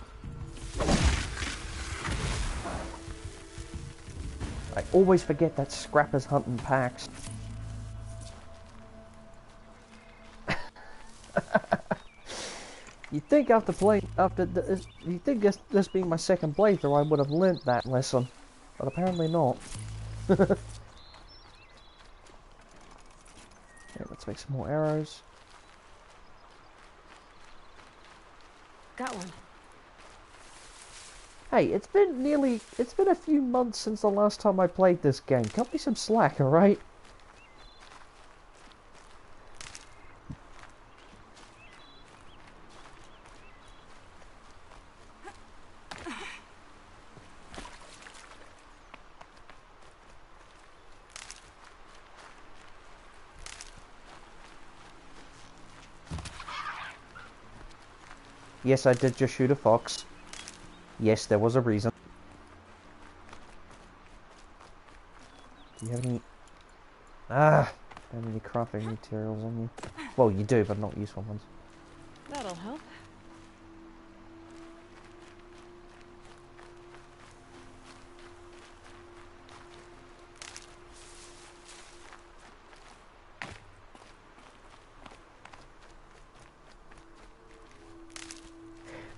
I always forget that scrappers hunt in packs. You'd think you'd think this being my second playthrough, I would have learnt that lesson, but apparently not. Okay, let's make some more arrows. Got one. Hey, it's been a few months since the last time I played this game. Cut me some slack, alright? Yes, I did just shoot a fox. Yes, there was a reason. Do you have any... don't have any crafting materials on you. Well, you do, but not useful ones. That'll help.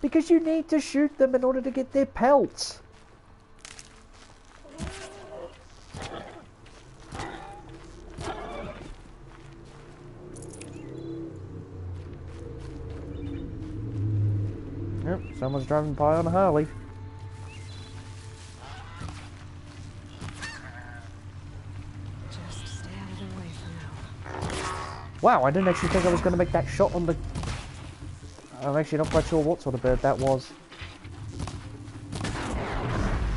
Because you need to shoot them in order to get their pelts. Yep, someone's driving by on a Harley. Just stay out of their way for now. Wow, I didn't actually think I was going to make that shot on the... I'm actually not quite sure what sort of bird that was.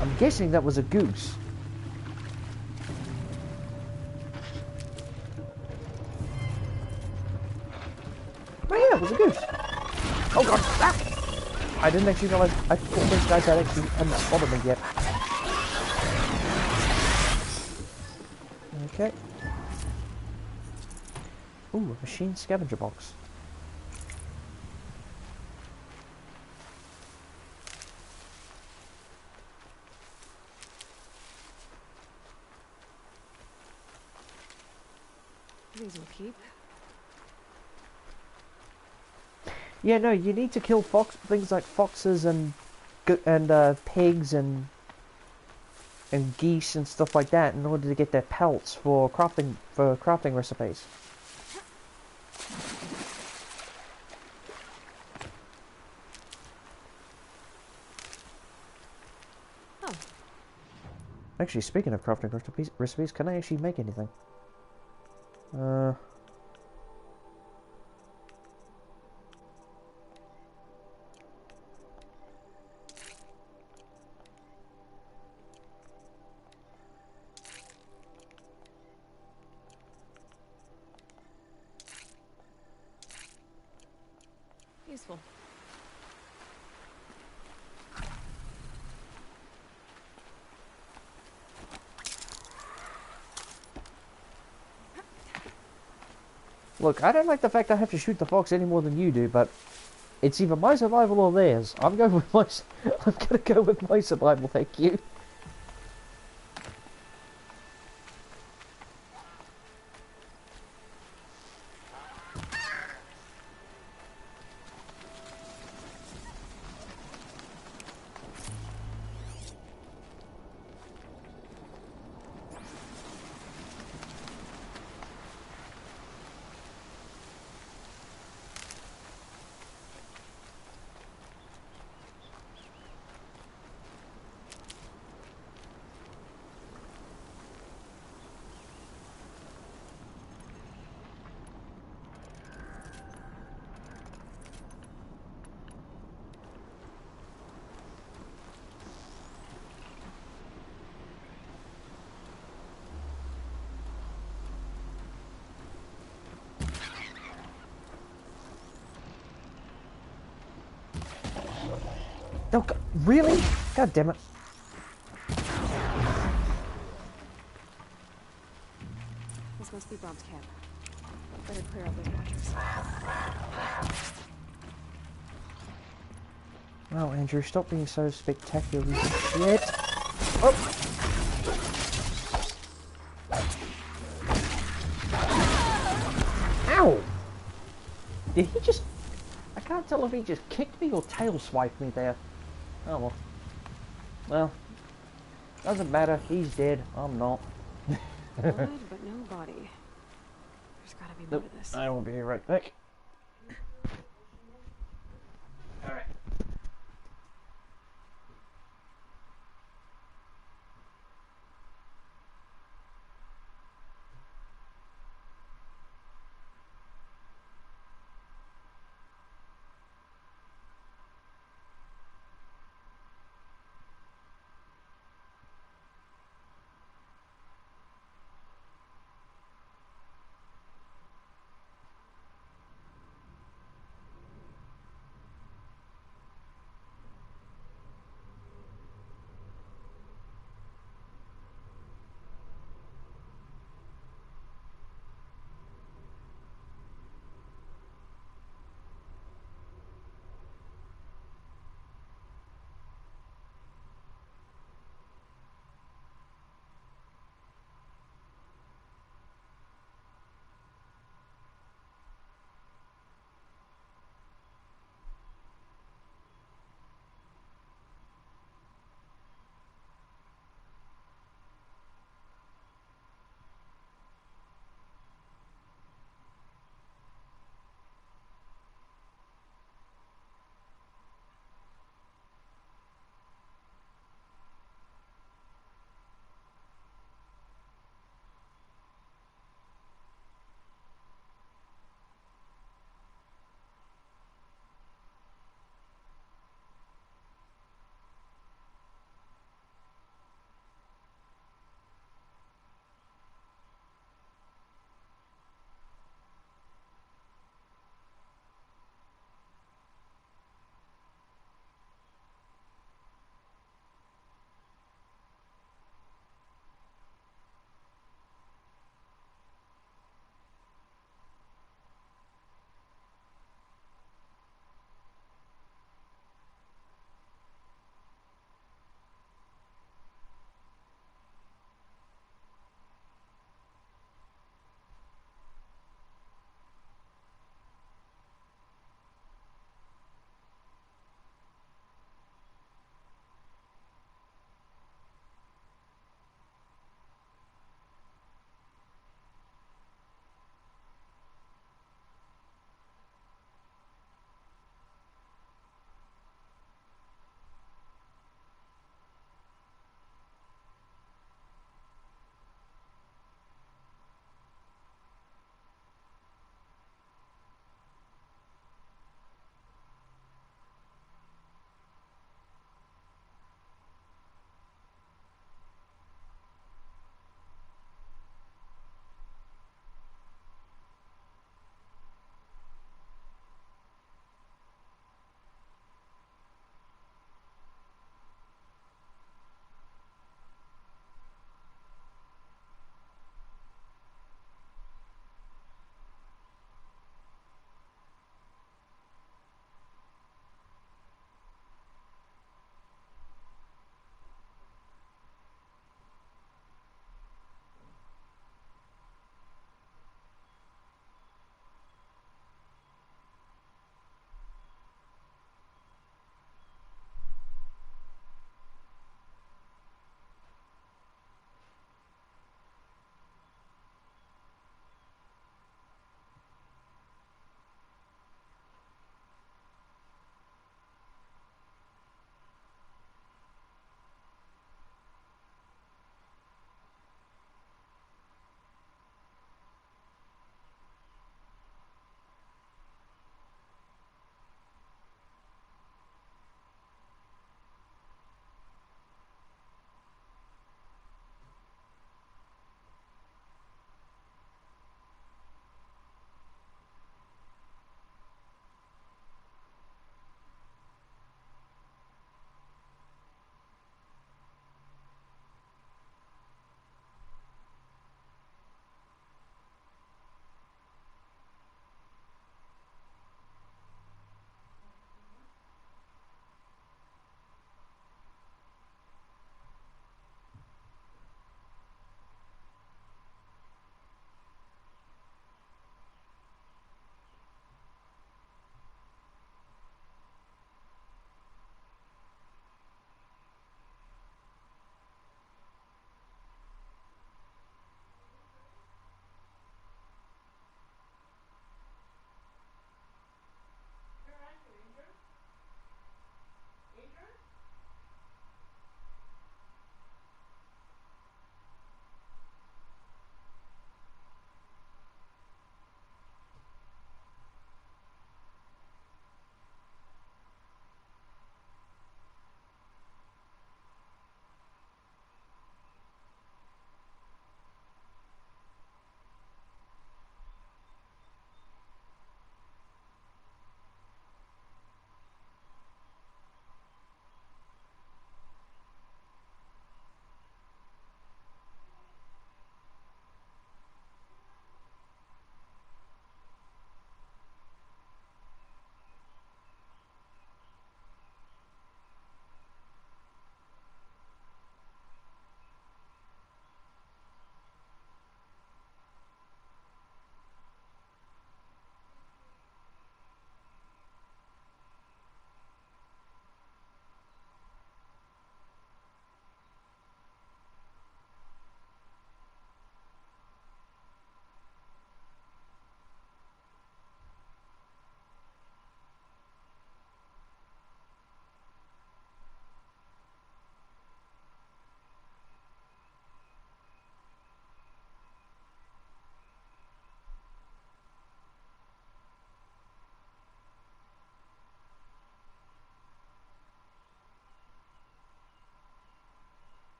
I'm guessing that was a goose. Oh yeah, it was a goose. Oh god! Ah! I didn't actually realize... I thought those guys had actually hadn't spotted me yet. Okay. Ooh, a machine scavenger box. These will keep. Yeah, no, you need to kill things like foxes and pigs and geese and stuff like that in order to get their pelts for crafting recipes. Oh. Actually, speaking of crafting recipes, can I actually make anything? Useful. Look, I don't like the fact I have to shoot the fox any more than you do, but it's either my survival or theirs. I'm going with my... I'm gonna go with my survival, thank you. Oh, really? God damn it. This must be Brom's camp. Better clear out those watchers. Wow, Andrew, stop being so spectacularly shit. Oh! Ow! Did he just... I can't tell if he just kicked me or tail swiped me there. Oh well. Well, doesn't matter. He's dead. I'm not. Blood, but no body. There's gotta be more to this. I will be right back. Alright.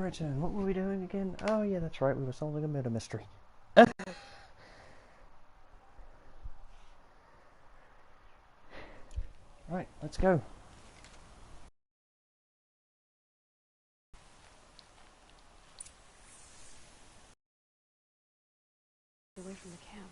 return. What were we doing again? Oh yeah, that's right. We were solving a murder mystery. Right, let's go. Away from the camp.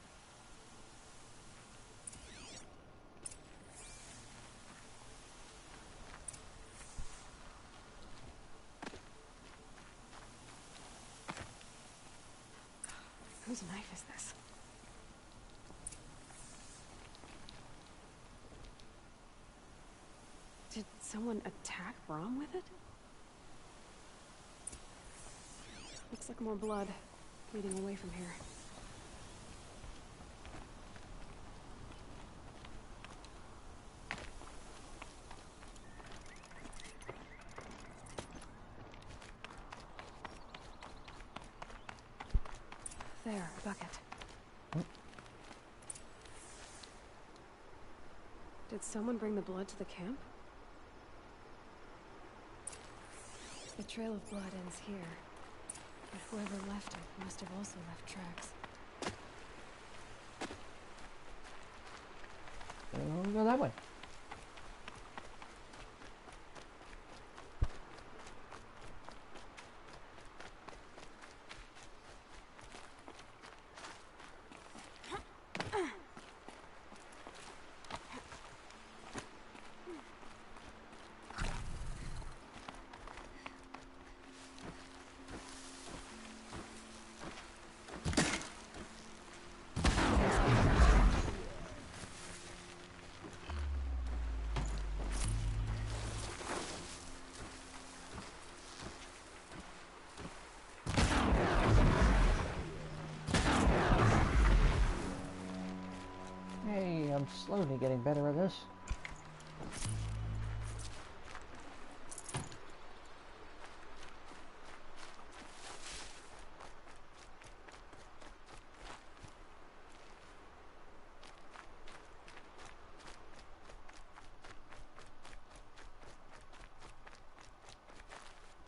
Whose knife is this? Did someone attack Brom with it? Looks like more blood leading away from here. There, a bucket. Did someone bring the blood to the camp? The trail of blood ends here, but whoever left it must have also left tracks. We'll go that way. I'm slowly getting better at this.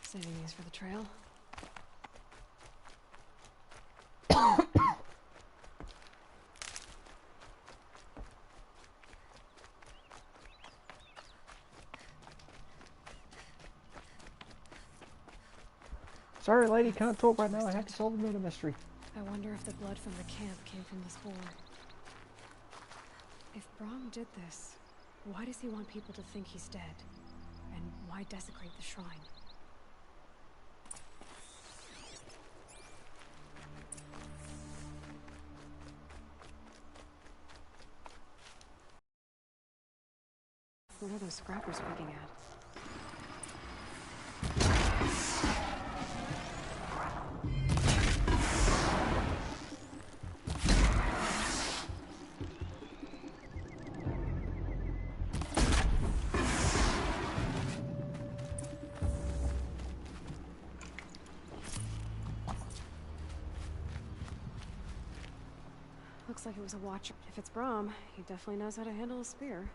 Saving these for the trail. Sorry, lady, can't talk right now. I have to solve a murder mystery. I wonder if the blood from the camp came from this boar. If Brom did this, why does he want people to think he's dead? And why desecrate the shrine? What are those scrappers picking at? Looks like it was a watcher. If it's Brom, he definitely knows how to handle a spear.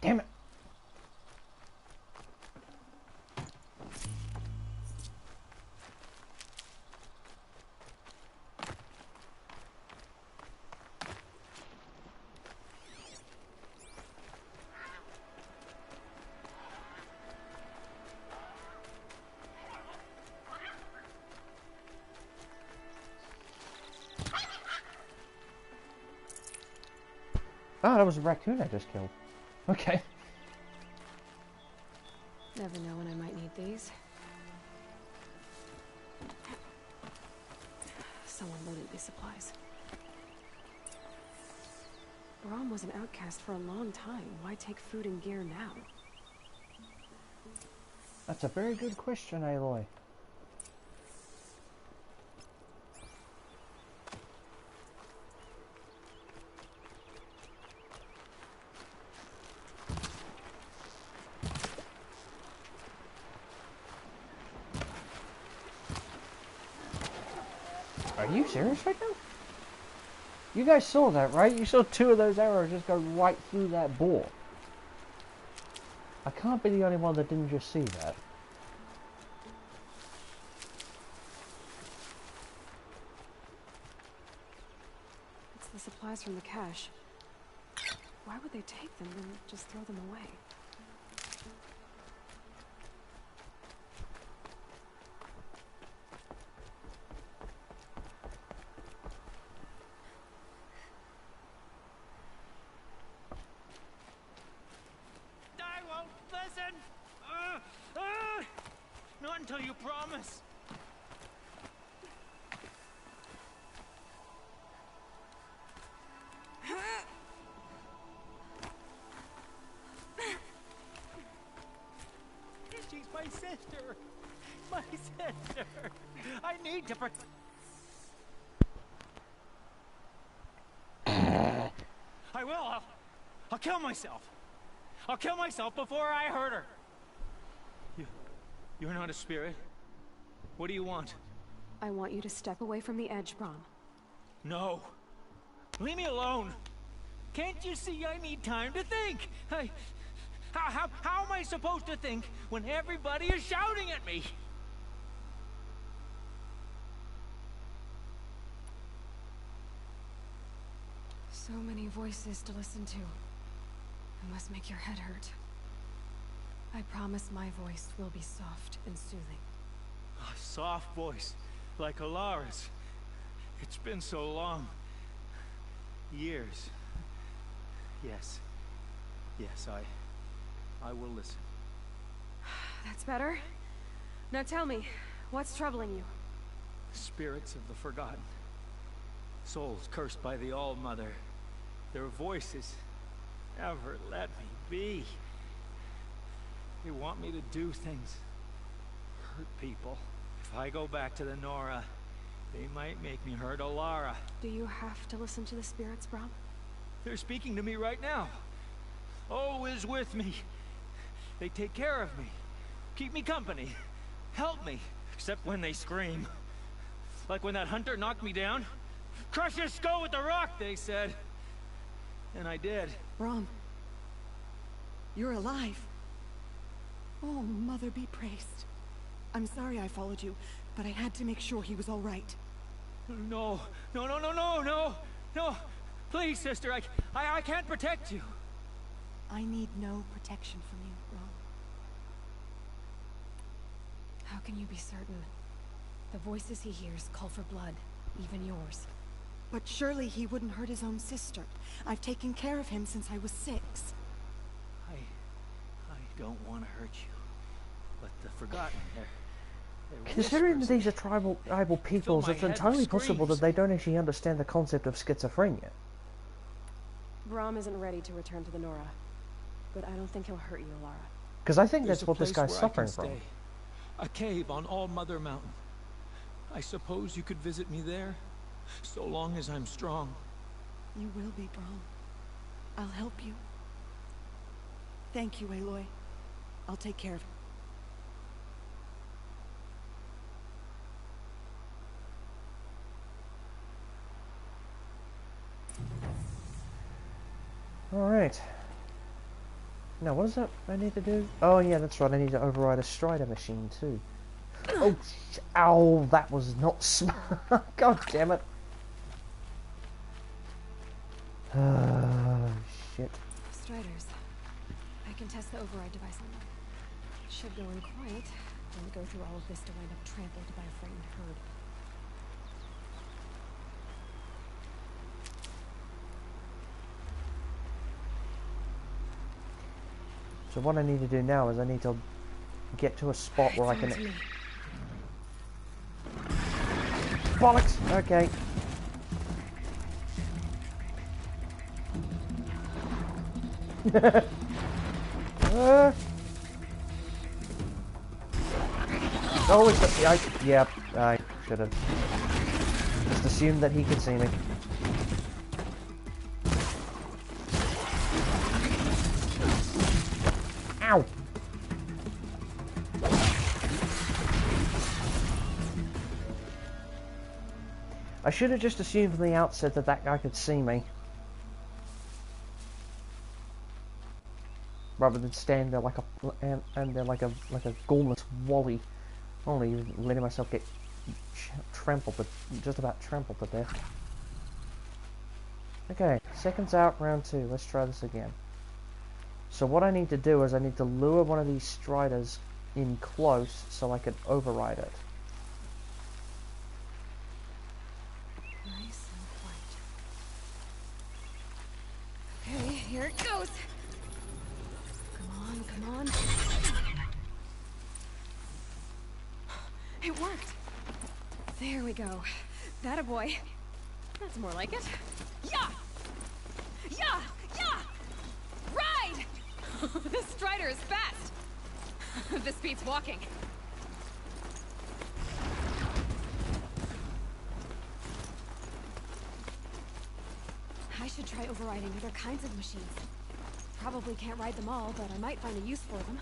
Damn it! Oh, that was a raccoon I just killed. Okay. Never know when I might need these. Someone loaded these supplies. Brom was an outcast for a long time. Why take food and gear now? That's a very good question, Aloy. Are you serious right now? You guys saw that, right? You saw 2 of those arrows just go right through that boar. I can't be the only one that didn't just see that. It's the supplies from the cache. Why would they take them and just throw them away? Not until you promise. She's my sister. My sister. I need to protect. I will. I'll kill myself. I'll kill myself before I hurt her. You're not a spirit. What do you want? I want you to step away from the edge, Brom. No. Leave me alone. Can't you see I need time to think? How am I supposed to think when everybody is shouting at me? So many voices to listen to. It must make your head hurt. I promise my voice will be soft and soothing. A soft voice, like Alara's. It's been so long. Years. Yes. Yes, I will listen. That's better. Now tell me, what's troubling you? Spirits of the forgotten. Souls cursed by the All-Mother. Their voices never let me be. They want me to do things, hurt people. If I go back to the Nora, they might make me hurt Alara. Do you have to listen to the spirits, Brom? They're speaking to me right now. O is with me. They take care of me, keep me company, help me, except when they scream. Like when that hunter knocked me down. Crush his skull with the rock, they said. And I did. Brom, you're alive. Oh, Mother be praised. I'm sorry I followed you, but I had to make sure he was all right. No. Please, sister, I can't protect you. I need no protection from you, Brom. How can you be certain? The voices he hears call for blood, even yours. But surely he wouldn't hurt his own sister. I've taken care of him since I was 6. I don't want to hurt you, but the forgotten, they're Considering that these are tribal peoples, it's entirely possible that they don't actually understand the concept of schizophrenia. Brom isn't ready to return to the Nora, but I don't think he'll hurt you, Alara. Because I think There's that's what this guy's where I suffering can from. stay. A cave on All Mother Mountain. I suppose you could visit me there, so long as I'm strong. You will be, Brom. I'll help you. Thank you, Aloy. I'll take care of him. Alright. Now, what is that I need to do? Oh, yeah, that's right. I need to override a Strider machine, too. Oh, ow, that was not smart. God damn it. Shit. Striders. I can test the override device on them. Should go in quiet, and go through all of this to wind up trampled by a frightened herd. So what I need to do now is I need to get to a spot where I can... Bollocks! Okay. Oh, it's the... Yep, I should have. Just assumed that he could see me. Ow! I should have just assumed from the outset that that guy could see me. Rather than stand there like a gormless wally, only letting myself get trampled, but just about trampled to death. Okay, seconds out, round 2. Let's try this again. So what I need to do is I need to lure one of these striders in close so I can override it. Nice and quiet. Okay, here it goes. Come on. It worked. There we go. That a boy. That's more like it. Yeah! Yeah! Yeah! Ride! This strider is fast. This beats walking. I should try overriding other kinds of machines. Probably can't ride them all, but I might find a use for them.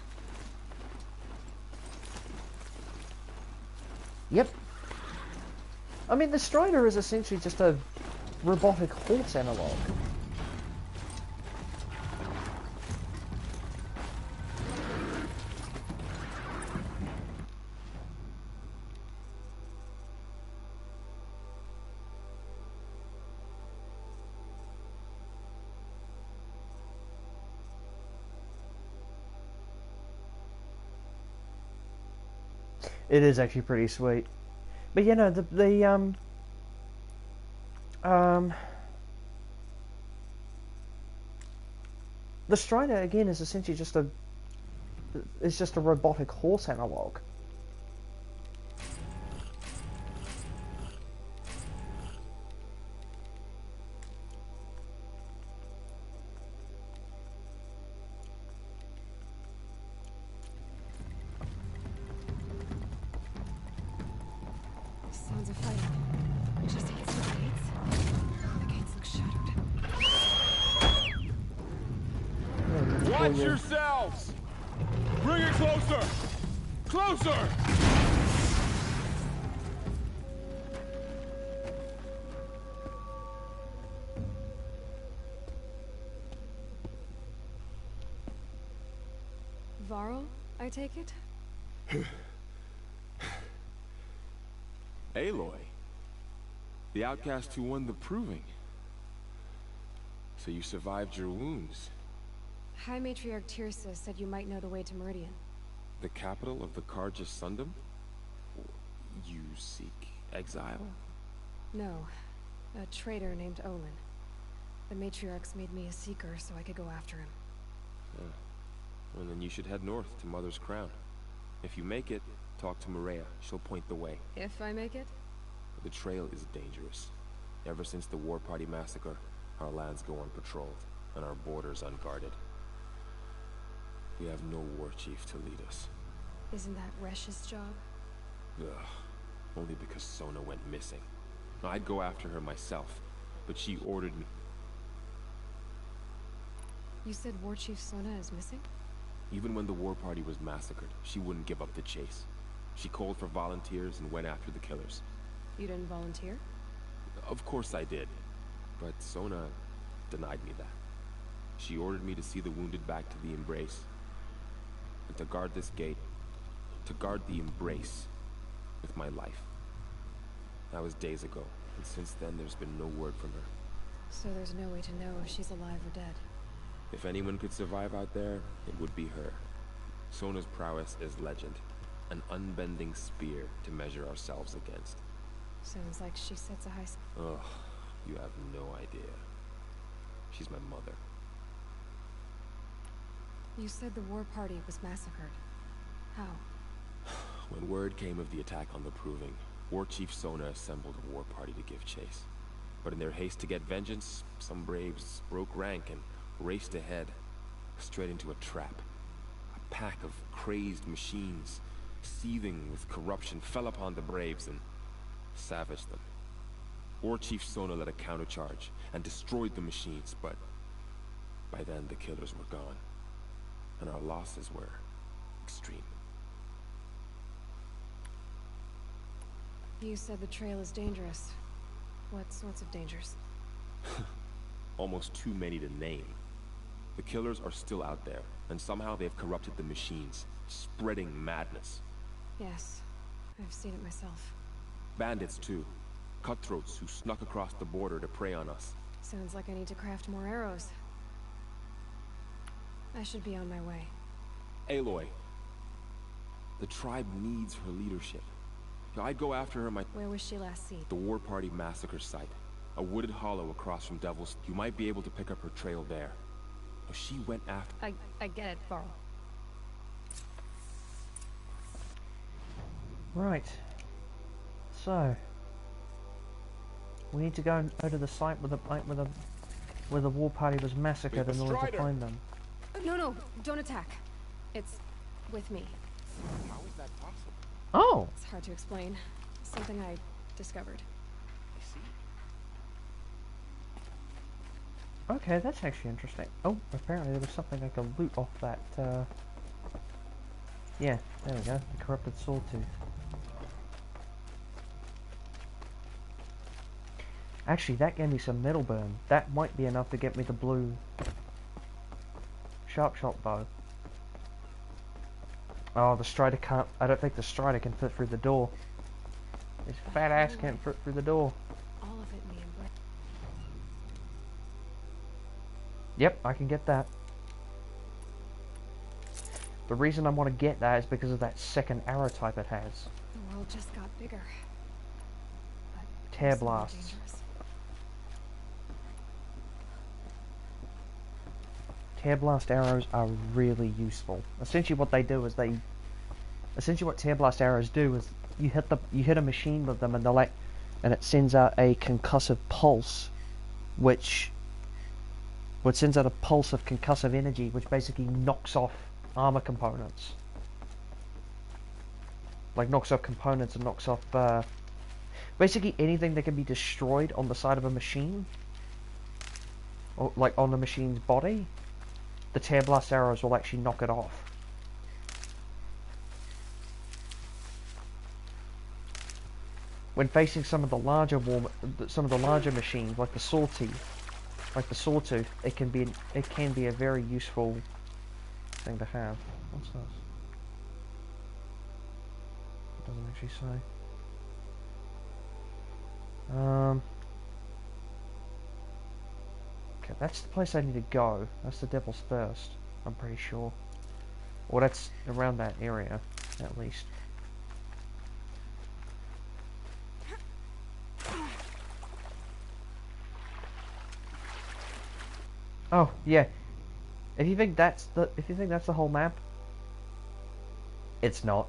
Yep. I mean, the strider is essentially just a robotic horse analog. It is actually pretty sweet. But you know, the strider again is essentially just a robotic horse analog. Sounds of fighting. Just hit some gates. The gates look shuttered. Watch yourselves! Bring it closer! Closer! Varl, I take it? Aloy. The outcast who won the proving. So you survived your wounds. High Matriarch Tirsa said you might know the way to Meridian. The capital of the Carja Sundom? You seek exile? No. A traitor named Olin. The Matriarchs made me a seeker so I could go after him. Well, then you should head north to Mother's Crown. If you make it, talk to Maria. She'll point the way. If I make it? The trail is dangerous. Ever since the War Party massacre, our lands go unpatrolled, and our borders unguarded. We have no war chief to lead us. Isn't that Resh's job? Ugh. Only because Sona went missing. I'd go after her myself, but she ordered me. You said War Chief Sona is missing? Even when the War Party was massacred, she wouldn't give up the chase. She called for volunteers and went after the killers. You didn't volunteer? Of course I did. But Sona denied me that. She ordered me to see the wounded back to the Embrace. And to guard this gate. To guard the Embrace. With my life. That was days ago. And since then there's been no word from her. So there's no way to know if she's alive or dead. If anyone could survive out there, it would be her. Sona's prowess is legend. An unbending spear to measure ourselves against. Sounds like she sets a high... Ugh, you have no idea. She's my mother. You said the War Party was massacred. How? When word came of the attack on the Proving, War Chief Sona assembled a war party to give chase. But in their haste to get vengeance, some braves broke rank and raced ahead, straight into a trap. A pack of crazed machines, seething with corruption, fell upon the Braves and savaged them. War Chief Sona led a countercharge and destroyed the machines, but by then the killers were gone, and our losses were extreme. You said the trail is dangerous. What sorts of dangers? Almost too many to name. The killers are still out there, and somehow they've corrupted the machines, spreading madness. Yes, I've seen it myself. Bandits too. Cutthroats who snuck across the border to prey on us. Sounds like I need to craft more arrows. I should be on my way. Aloy. The tribe needs her leadership. I'd go after her Where was she last seen? The War Party massacre site. A wooded hollow across from Devil's. You might be able to pick up her trail there. She went after... I get it, Varl. Right. So... we need to go to the site where the War Party was massacred in order to find them. No, don't attack. It's with me. How is that possible? Oh! It's hard to explain. Something I discovered. I see. Okay, that's actually interesting. Oh, apparently there was something I could loot off that, yeah, there we go. The corrupted sawtooth. Actually, that gave me some metal burn. That might be enough to get me the blue sharp shot bow. Oh, the Strider can't... I don't think the Strider can fit through the door. This fat ass can't fit through the door. All of it in the embrace. Yep, I can get that. The reason I want to get that is because of that second arrow type it has. The world just got bigger. Tear blasts. Dangerous. Tear blast arrows are really useful. Essentially what they do is essentially what tear blast arrows do is you hit a machine with them and it sends out a concussive pulse which sends out a pulse of concussive energy which basically knocks off armor components. Like knocks off components and knocks off basically anything that can be destroyed on the side of a machine or like on the machine's body. The tear blast arrows will actually knock it off. When facing some of the larger machines, like the sawtooth, it can be a very useful thing to have. What's this? It doesn't actually say. Okay, that's the place I need to go. That's the Devil's Thirst, I'm pretty sure. Or that's around that area, at least. Oh, yeah. If you think that's the whole map, it's not.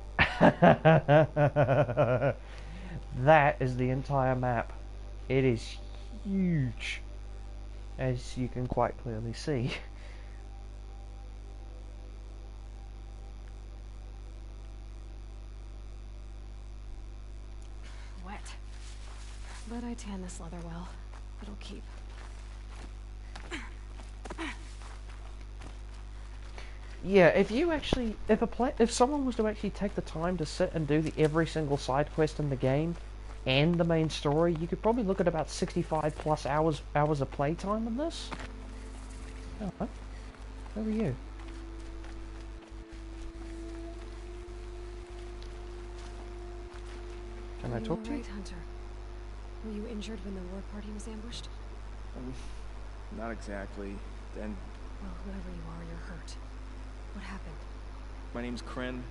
That is the entire map. It is huge, as you can quite clearly see. Wet. But I tan this leather well. It'll keep. Yeah, if someone was to actually take the time to sit and do every single side quest in the game and the main story, you could probably look at about 65 plus hours of playtime in this. Oh, what? Where are you? Can I talk to you? Right, Hunter. Were you injured when the war party was ambushed? Not exactly. Then... Well, whoever you are, you're hurt. What happened? My name's Kren.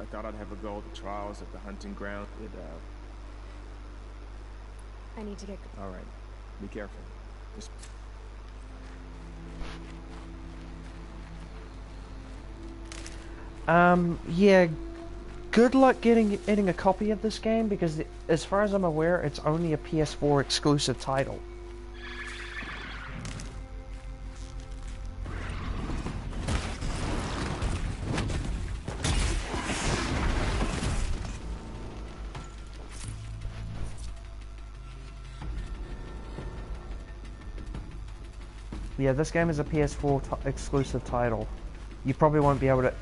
I thought I'd have a go at the trials at the hunting ground. I need to get... Alright. Be careful. Just... Yeah, good luck getting a copy of this game, because as far as I'm aware, it's only a PS4 exclusive title. Yeah, this game is a PS4 exclusive title. You probably won't be able to...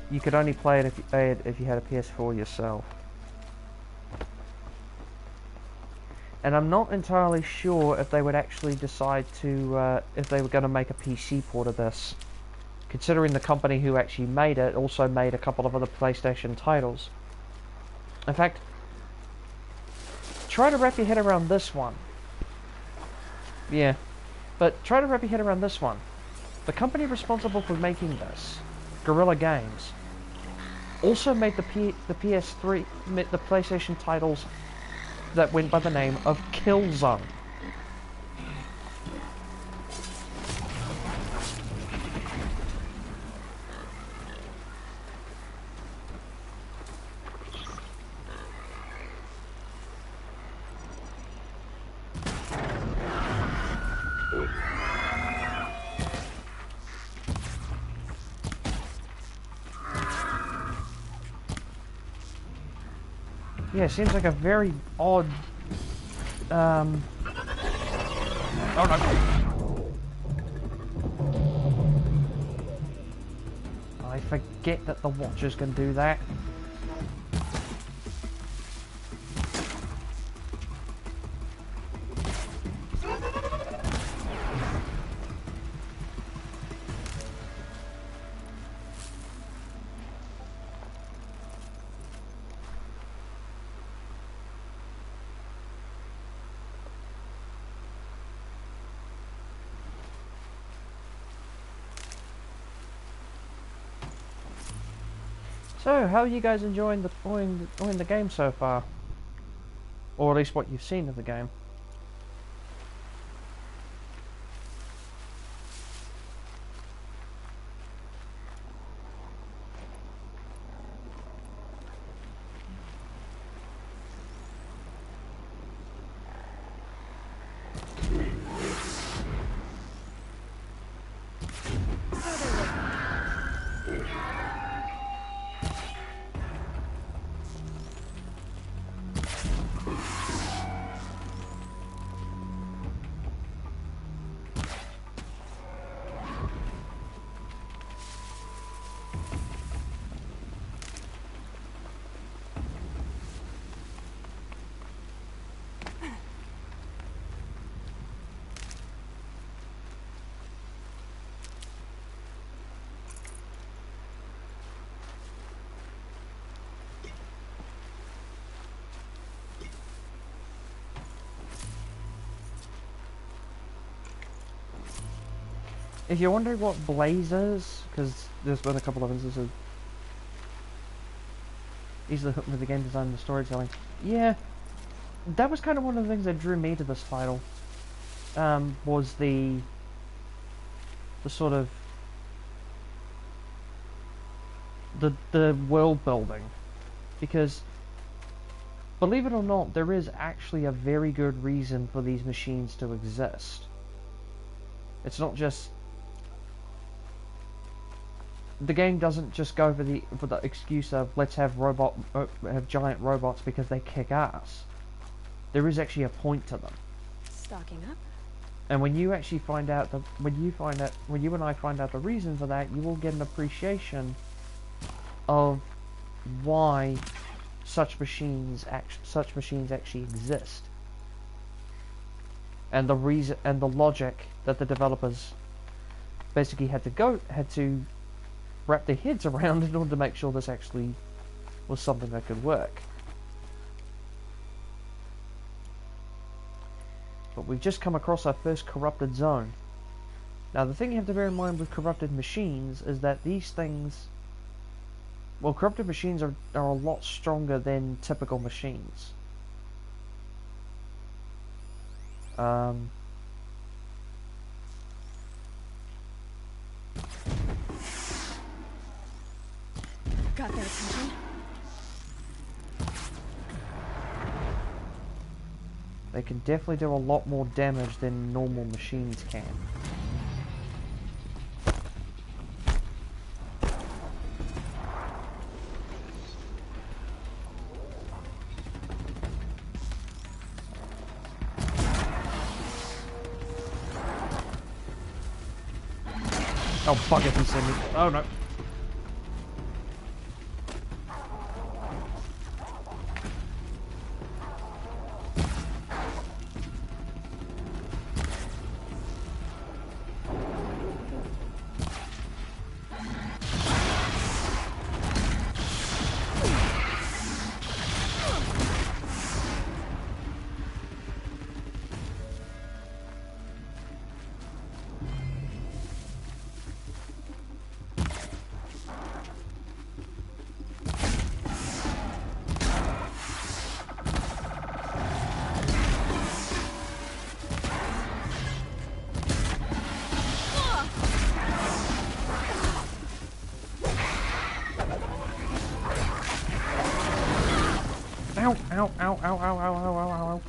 You could only play it if you had a PS4 yourself. And I'm not entirely sure if they would actually decide to... if they were going to make a PC port of this. Considering the company who actually made it also made a couple of other PlayStation titles. In fact, try to wrap your head around this one. Yeah, but try to wrap your head around this one. The company responsible for making this, Guerrilla Games, also made the PS3, the PlayStation titles that went by the name of Killzone. Yeah, it seems like a very odd, oh no. I forget that the Watchers can do that. So, how are you guys enjoying the game so far? Or at least what you've seen of the game? If you're wondering what Blaze is, because there's been a couple of instances of easily hooked with the game design and the storytelling. Yeah, that was kind of one of the things that drew me to this title. Was the sort of the world building, because believe it or not, there is actually a very good reason for these machines to exist. It's not just the game doesn't just go for the excuse of let's have giant robots because they kick ass. There is actually a point to them. Stocking up. And when you actually find out when you and I find out the reason for that, you will get an appreciation of why such machines actually exist, and the reason and the logic that the developers basically had to wrap their heads around in order to make sure this actually was something that could work. But we've just come across our first corrupted zone. Now the thing you have to bear in mind with corrupted machines is that these things, well, corrupted machines are a lot stronger than typical machines. Got their attention. They can definitely do a lot more damage than normal machines can. Oh, fuck if he sent me. Oh, no. Ow, ow, ow, ow, ow, ow, ow, ow, ow.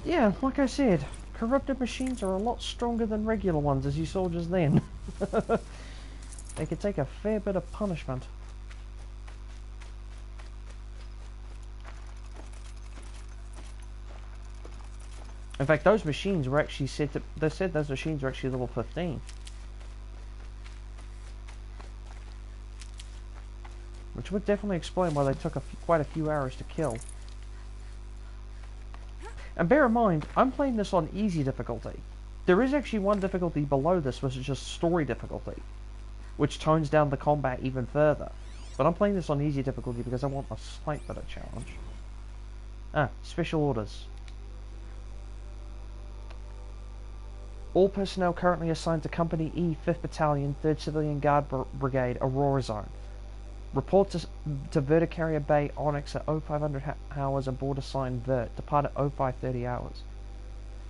Yeah, like I said, corrupted machines are a lot stronger than regular ones, as you saw just then. They could take a fair bit of punishment. In fact, those machines were actually said to, they said those machines were actually level 15. Which would definitely explain why they took quite a few hours to kill. And bear in mind, I'm playing this on easy difficulty. There is actually one difficulty below this, which is just story difficulty, which tones down the combat even further. But I'm playing this on easy difficulty because I want a slight bit of challenge. Ah, special orders. All personnel currently assigned to Company E, 5th Battalion, 3rd Civilian Guard Brigade, Aurora Zone. Report to Verticarrier Bay Onyx at 0500 hours aboard assigned Vert. Depart at 0530 hours.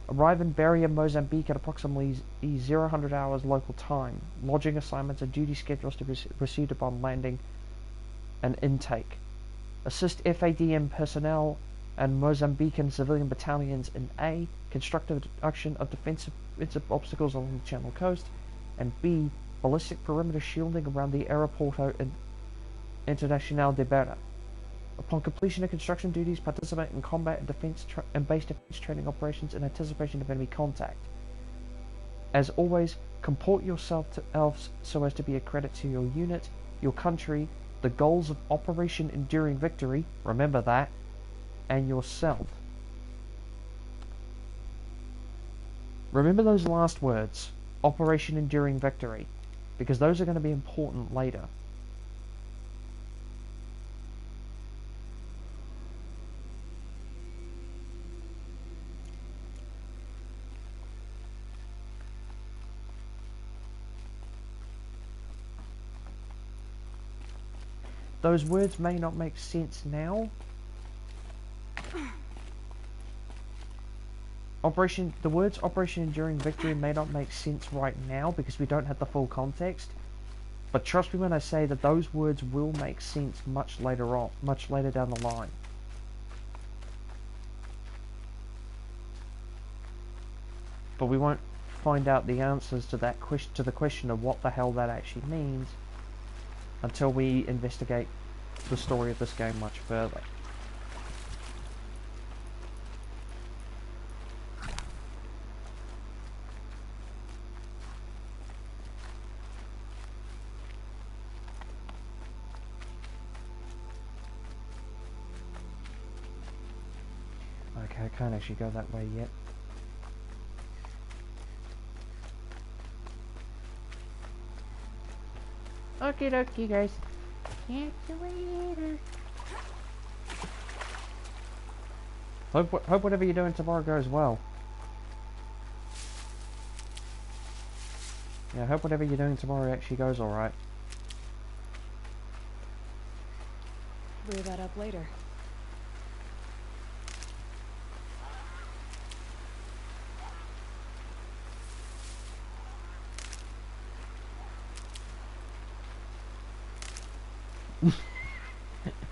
Arrive in Beria, Mozambique at approximately 0000 hours local time. Lodging assignments and duty schedules to be received upon landing and intake. Assist FADM personnel and Mozambican civilian battalions in A. Constructive deduction of defensive obstacles along the Channel coast, and B. Ballistic perimeter shielding around the Aeroporto Internacional de Beira. Upon completion of construction duties, participate in combat and defense and base defense training operations in anticipation of enemy contact. As always, comport yourself so as to be a credit to your unit, your country, the goals of Operation Enduring Victory, remember that, and yourself. Remember those last words, Operation Enduring Victory, because those are going to be important later. Those words may not make sense now. The words Operation Enduring Victory may not make sense right now because we don't have the full context. But trust me when I say that those words will make sense much later on, much later down the line. But we won't find out the answers to that to the question of what the hell that actually means until we investigate the story of this game much further. Okay, I can't actually go that way yet. Okie dokie, guys. Catch you later. Hope whatever you're doing tomorrow goes well. Yeah, hope whatever you're doing tomorrow actually goes alright. Clear that up later.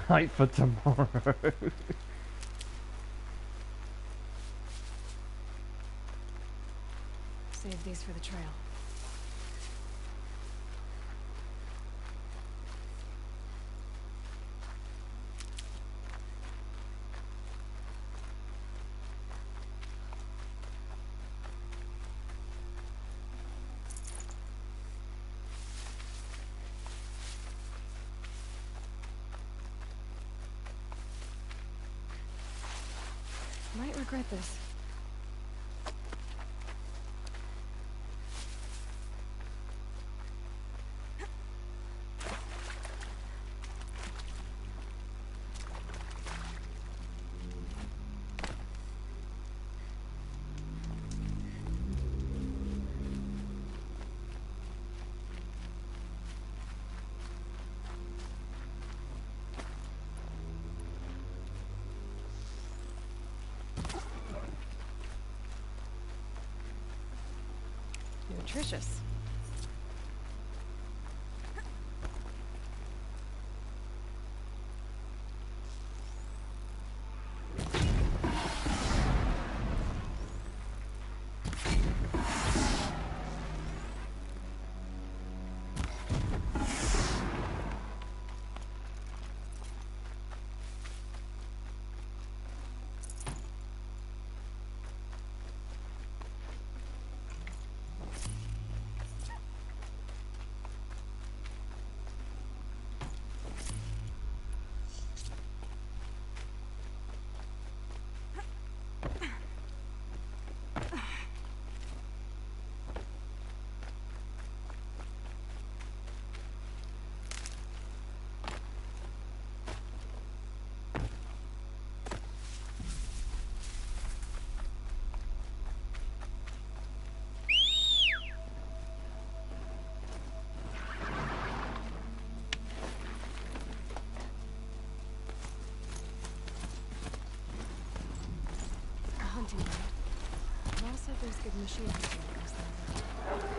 Hype for tomorrow. Save these for the trail. Might regret this. Nutritious. Hunting ground. Law said there's good machine hunting across the river.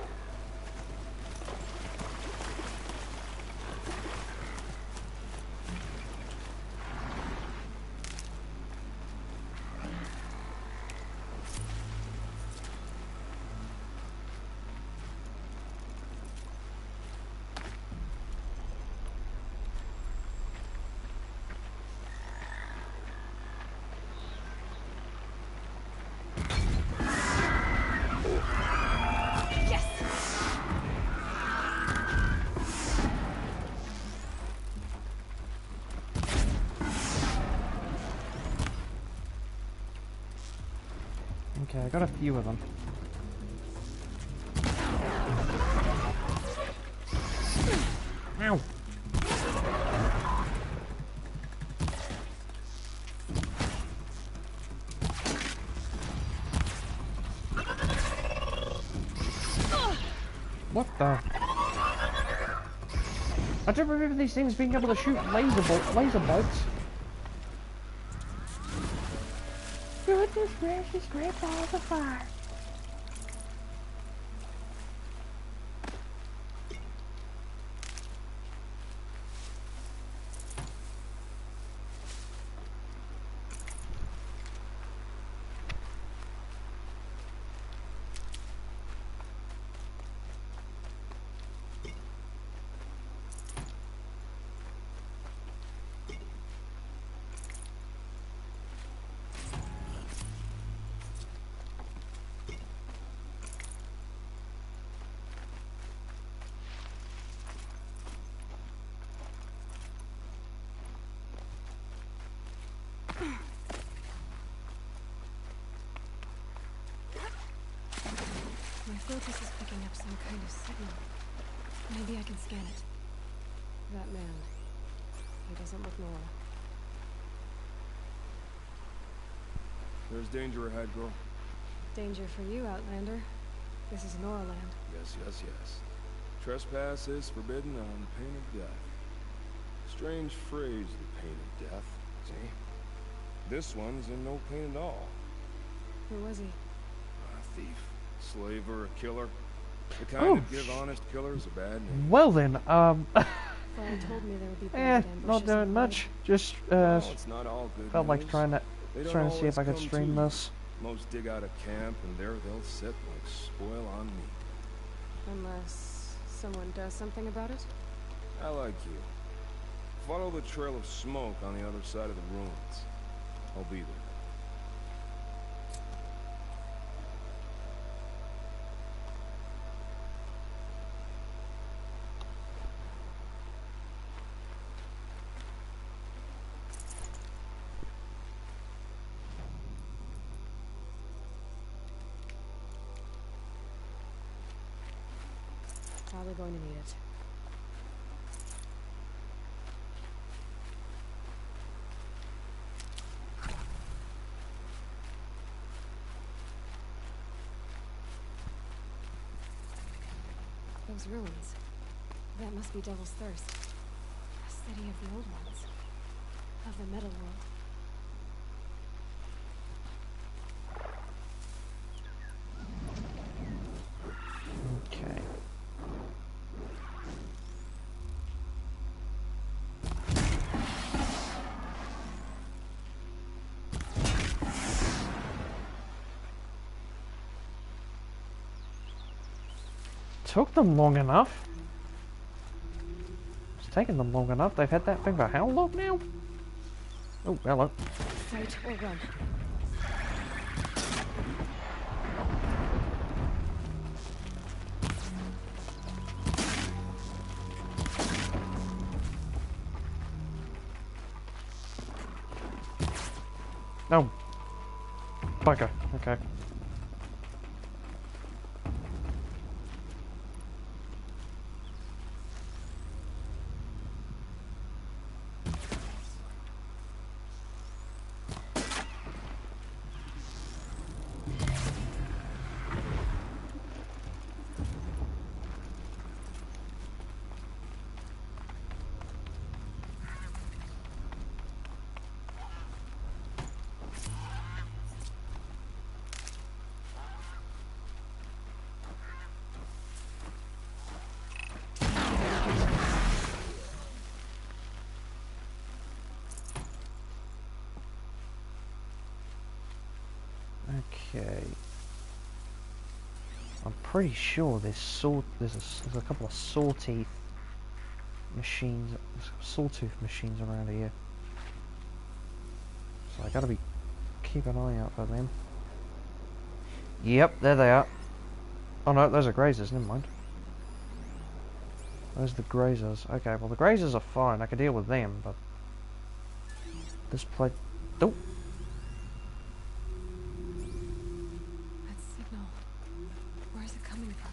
Okay, I got a few of them. Ow! What the? I don't remember these things being able to shoot laser bolts. Goodness gracious, great balls of fire. My focus is picking up some kind of signal. Maybe I can scan it. That man. He doesn't look normal. There's danger ahead, girl. Danger for you, Outlander. This is Noraland. Yes, yes, yes. Trespass is forbidden on pain of death. Strange phrase, the pain of death. See? This one's in no pain at all. Who was he? A thief, slaver, a killer. The kind that give honest killers a bad name. Well then, Father told me there would be not ambushes doing much. Just Well, it's not all good felt like news. trying to They don't see if I could always stream come to this. Most dig out of camp, and there they'll sit like spoil on meat. Unless someone does something about it? I like you. Follow the trail of smoke on the other side of the ruins. I'll be there. Probably going to need it. Those ruins. That must be Devil's Thirst. A city of the old ones. Of the metal world. Okay. Took them long enough. It's taken them long enough. They've had that thing for how long now? Oh, hello. Fight or run. No. Bugger. Okay. Okay. I'm pretty sure there's a couple of sawtooth machines, sawtooth machines around here. So I gotta keep an eye out for them. Yep, there they are. Oh no, those are grazers, never mind. Those are the grazers. Okay, well the grazers are fine, I can deal with them, but this place... Oh! That signal. Where is it coming from?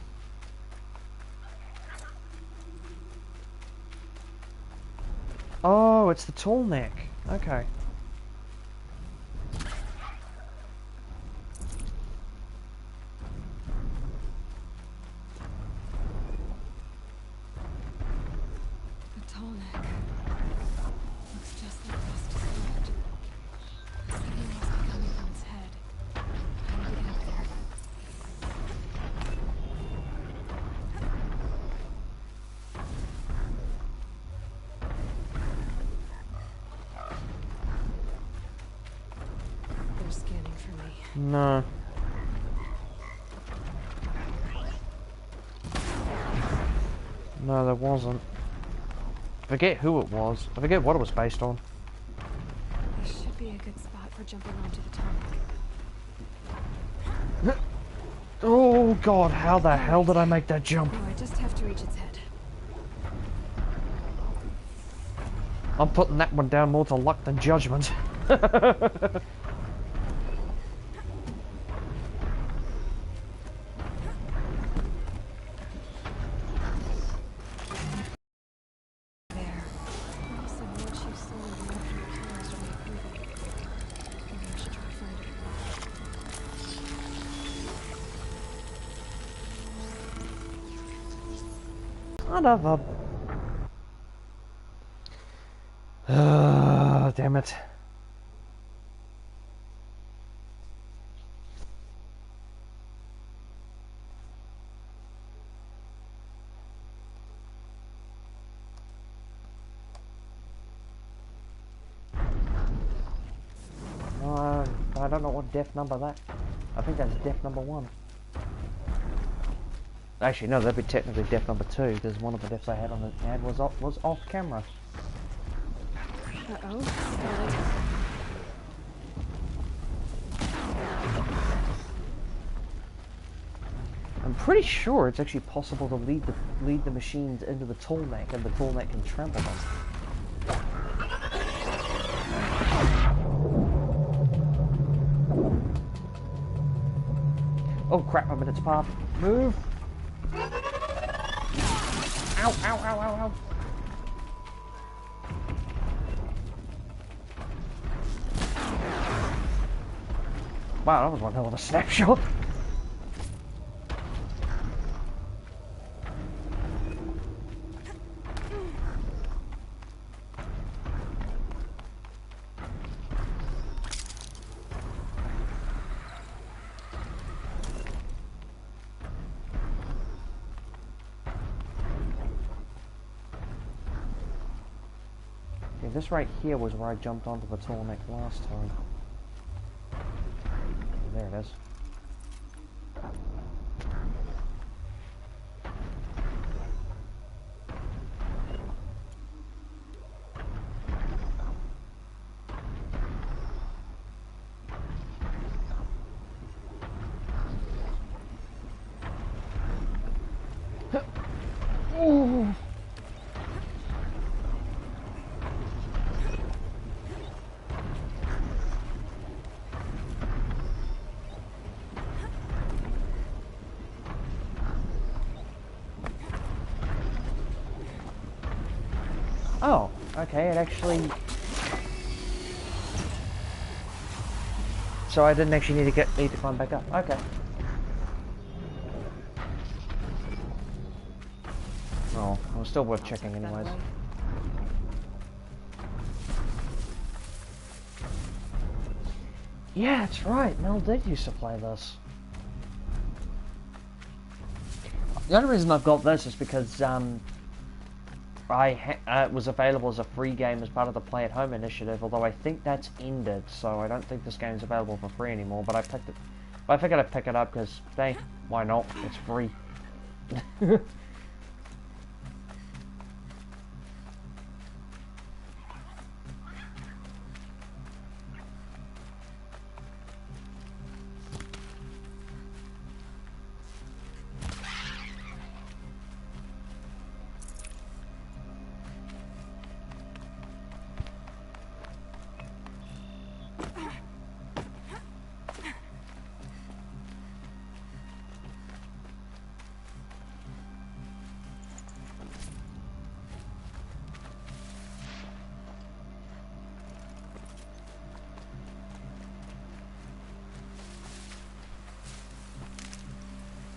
Oh, it's the tall neck. Okay. The tall neck. Looks just like Ross described. The signal must be coming from its head. I need to get up there. They're scanning for me. No. No, there wasn't. I forget who it was. I forget what it was based on. This should be a good spot for jumping onto the tall. Oh god, how the hell did I make that jump? No, I just have to reach its head. I'm putting that one down more to luck than judgment. Whatever. Damn it. I I don't know what death number that. I think that's death number 1. Actually, no, that'd be technically death number 2 because one of the deaths I had on the ad was off camera. Uh-oh. I'm pretty sure it's actually possible to lead the machines into the tall neck, and the tall neck can trample them. Oh crap! I'm in its path. Move! Ow! Ow! Ow! Ow! Ow! Wow, that was one hell of a snapshot. Okay, this right here was where I jumped onto the tall neck last time. There it is. Ooh. Oh, okay, it actually... So I didn't actually need to climb back up. Okay. Oh, it was still worth checking anyways. Yeah, that's right. Mel did used to play this. The only reason I've got this is because it was available as a free game as part of the Play at Home initiative, although I think that's ended, so I don't think this game is available for free anymore, but I picked it. I figured I'd pick it up because, hey, why not? It's free.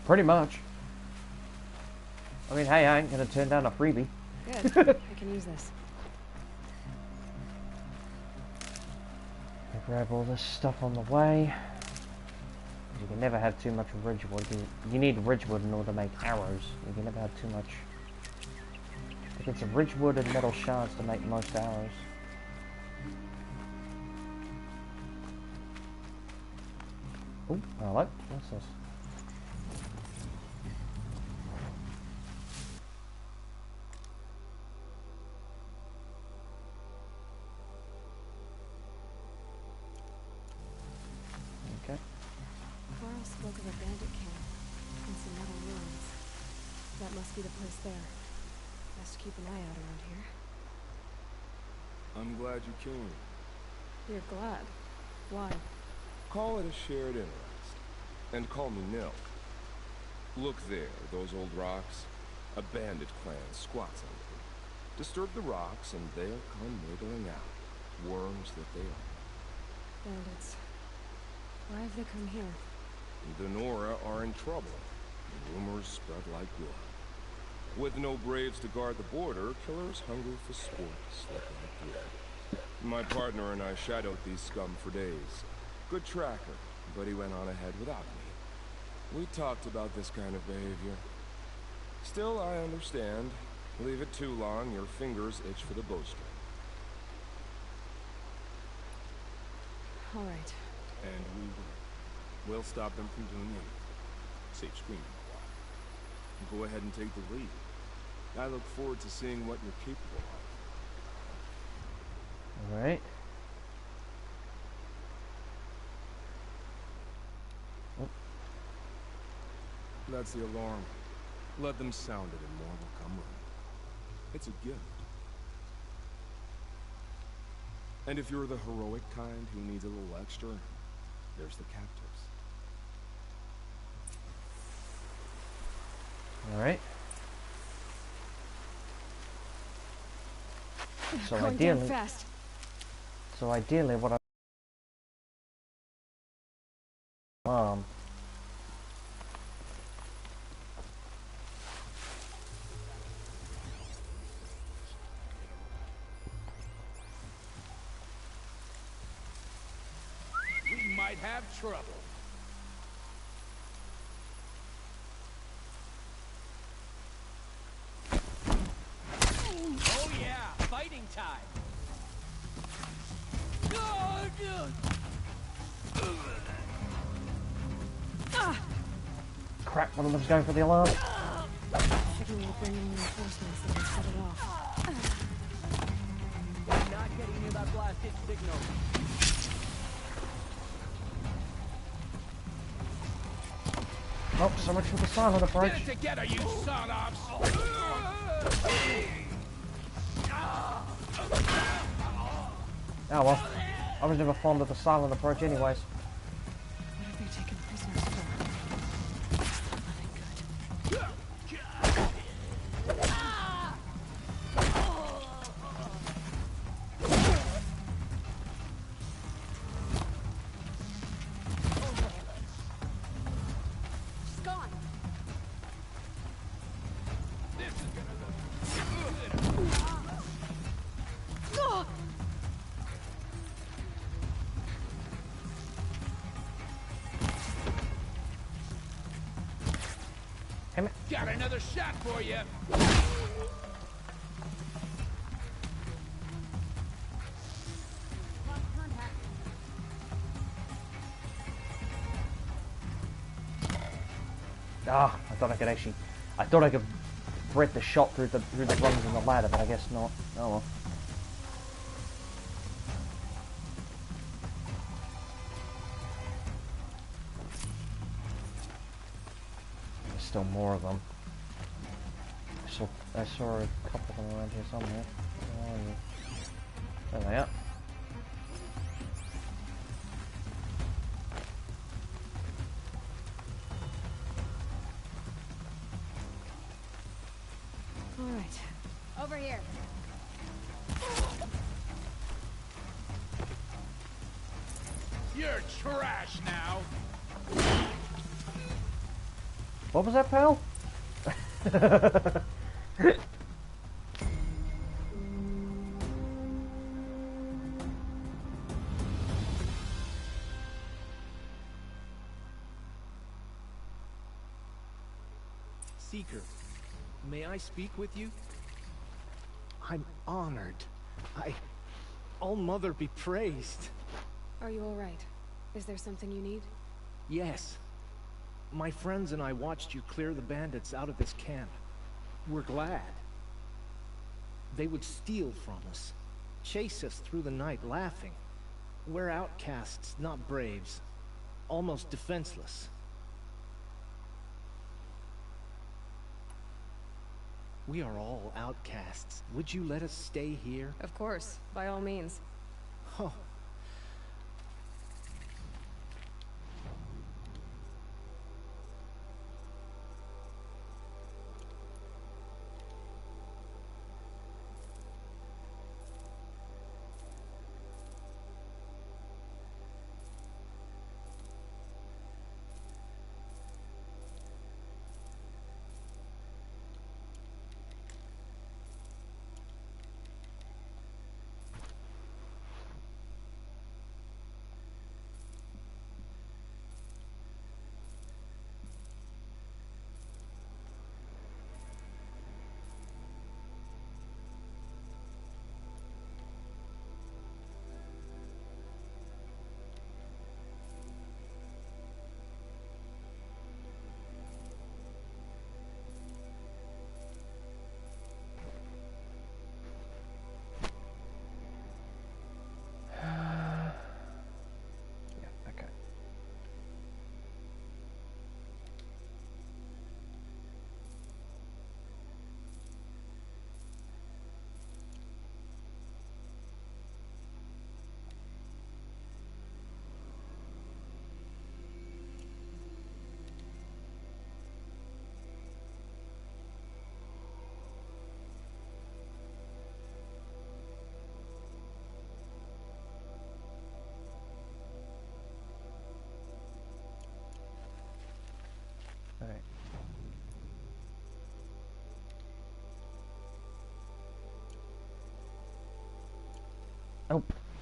Pretty much. I mean, hey, I ain't gonna turn down a freebie. Good. I can use this. I grab all this stuff on the way. You can never have too much ridgewood. You need ridgewood in order to make arrows. You can never have too much. Like it's ridgewood and metal shards to make most arrows. Oh, hello. What's this? Carl spoke of a bandit camp and some metal ruins. That must be the place there. Best to keep an eye out around here. I'm glad you came. You're glad? Why? Call it a shared interest. And call me Nil. Look there, those old rocks. A bandit clan squats on them. Disturb the rocks and they'll come wiggling out. Worms that they are. Bandits. Why have they come here? The Nora are in trouble. Rumors spread like blood. With no braves to guard the border, killers hunger for sport slip like blood. My partner and I shadowed these scum for days. Good tracker, but he went on ahead without me. We talked about this kind of behavior. Still, I understand. Leave it too long, your fingers itch for the bowstring. All right. And we will. We'll stop them from doing anything. Save screaming a while. Go ahead and take the lead. I look forward to seeing what you're capable of. Alright. That's the alarm. Let them sound it and more will come running. It's a gift. And if you're the heroic kind who needs a little extra, there's the captives. Alright. So Going ideally, down fast. what I We might have trouble. Oh yeah, fighting time. crap, one of them's going for the alarm. Figure we'll bring in reinforcements that will set it off. Not getting near that blasted signal. Oh, so much for the silent approach. Get it together, you son-offs! Oh well, I was never fond of the silent approach anyways. What have they taken prisoners for? Nothing good. She's gone. Got another shot for you. Ah, I thought I could break the shot through the rungs in the ladder, but I guess not. Oh well. There's still more of them. I saw a couple of them around here somewhere. Where are you? There they are. All right. Over here. You're trash now. What was that, pal? Seeker, may I speak with you? I'm honored. All Mother be praised. Are you all right? Is there something you need? Yes. My friends and I watched you clear the bandits out of this camp. We're glad. They would steal from us, chase us through the night laughing. We're outcasts, not braves. Almost defenseless. We are all outcasts. Would you let us stay here? Of course, by all means. Oh.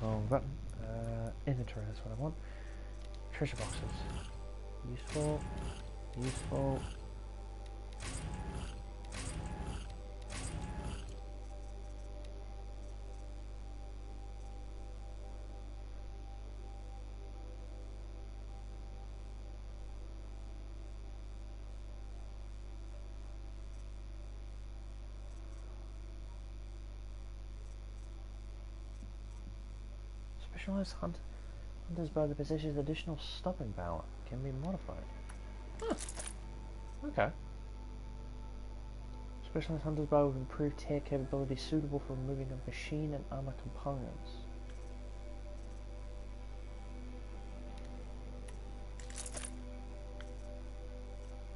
Wrong button. Inventory, that's what I want. Treasure boxes. Useful. Useful. Specialized hunter's bow that possesses additional stopping power can be modified. Huh. Okay. Specialized hunter's bow with improved tear capability suitable for removing of machine and armor components.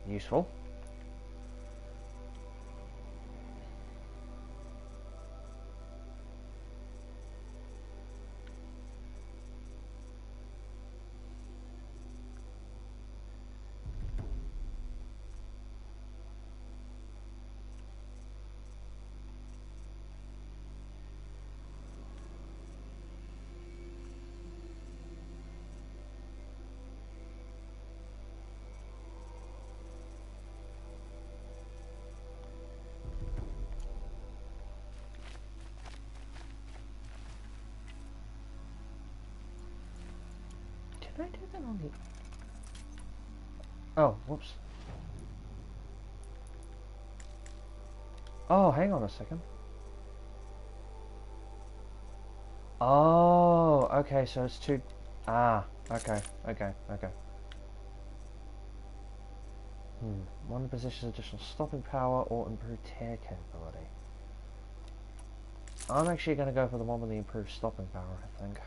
Useful. Can I do that on the... Oh, whoops. Oh, hang on a second. Oh, okay, so it's two... Ah, okay. One possesses additional stopping power or improved tear capability. I'm actually going to go for the one with the improved stopping power, I think.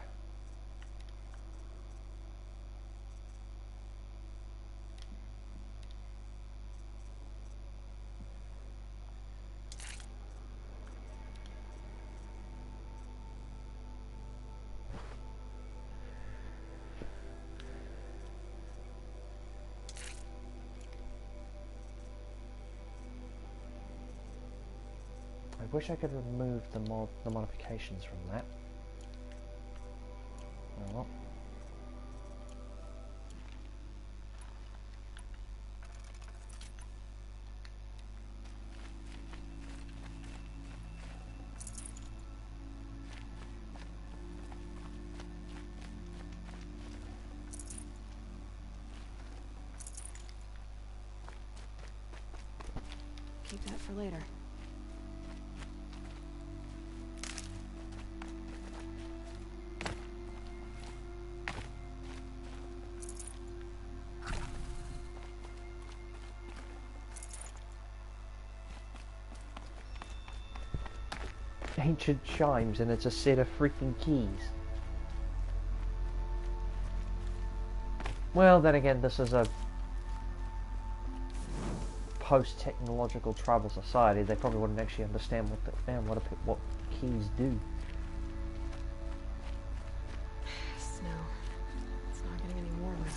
I wish I could remove the modifications from that. Oh well. Keep that for later. Ancient chimes and it's a set of freaking keys. Well, then again, this is a post-technological tribal society. They probably wouldn't actually understand what keys do. Snow. It's not getting any warmer out here.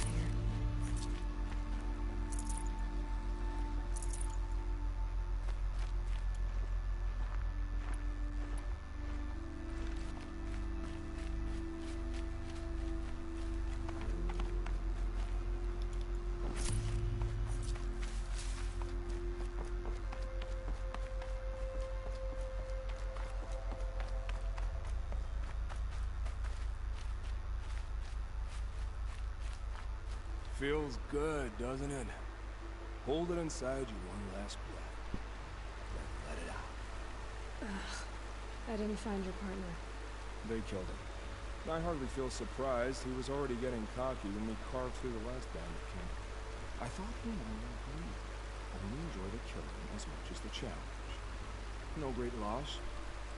Feels good, doesn't it? Hold it inside you one last breath. Let it out. I didn't find your partner. They killed him. I hardly feel surprised. He was already getting cocky when we carved through the last bandit camp. I thought we might agree. I really enjoy the killing as much as the challenge. No great loss.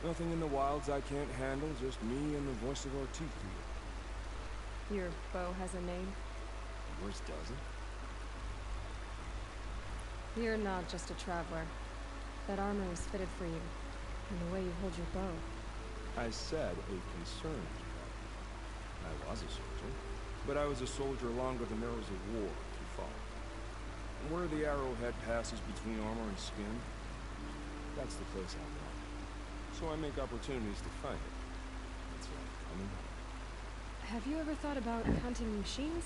Nothing in the wilds I can't handle, just me and the voice of our teeth reader. Your bow has a name? Yours doesn't? You're not just a traveler. That armor was fitted for you, and the way you hold your bow. I said a concerned traveler. I was a soldier, but I was a soldier longer than there was a war to follow. And where the arrowhead passes between armor and skin, that's the place I want. So I make opportunities to find it. That's why I'm coming home. Have you ever thought about hunting machines?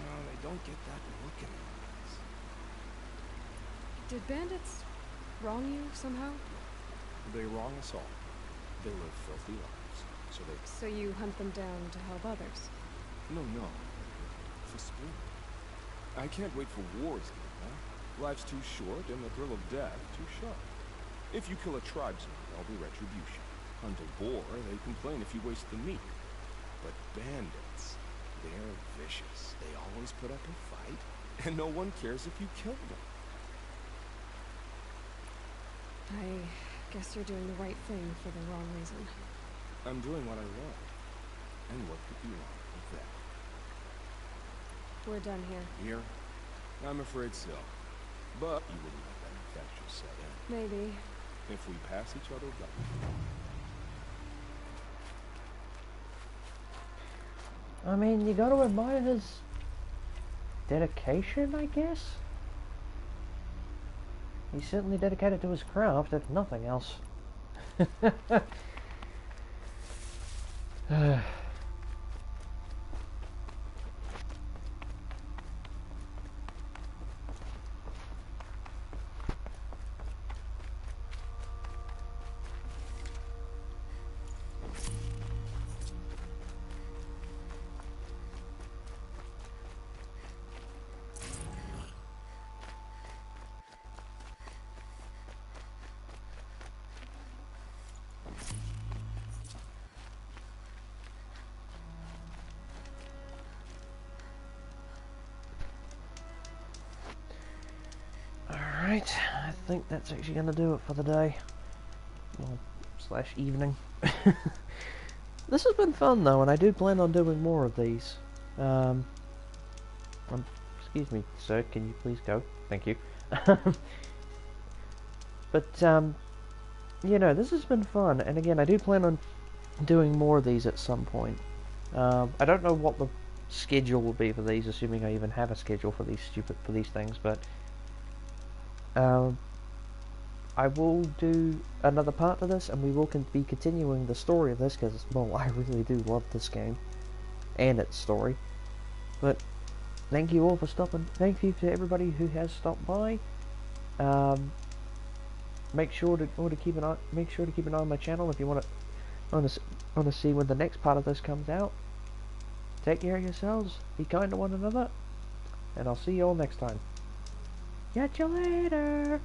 No, they don't get that look in their eyes. Did bandits wrong you somehow? They wrong us all. They live filthy lives, so they... So you hunt them down to help others? No. For sport. I can't wait for wars, Nina. Life's too short, and the thrill of death too sharp. If you kill a tribesman, there'll be retribution. Hunt a boar, they complain if you waste the meat. But bandits, they're vicious. They always put up a fight, and no one cares if you kill them. I guess you're doing the right thing for the wrong reason. I'm doing what I love. And what could be wrong with that? We're done here. Here? I'm afraid so. But you wouldn't let that infection set in. Maybe. If we pass each other by. I mean, you gotta admire his dedication, I guess? He's certainly dedicated to his craft, if nothing else. Alright, I think that's actually going to do it for the day. Well, slash evening. This has been fun though, and I do plan on doing more of these. Excuse me, sir, can you please go? Thank you. But, you know, this has been fun, and again, I do plan on doing more of these at some point. I don't know what the schedule will be for these, assuming I even have a schedule for these things, but I will do another part of this, and we will be continuing the story of this, because, well, I really do love this game, and its story. But, thank you all for stopping, thank you to everybody who has stopped by. Make sure to keep an eye on my channel if you want to see when the next part of this comes out. Take care of yourselves, be kind to one another, and I'll see you all next time. Catch you later!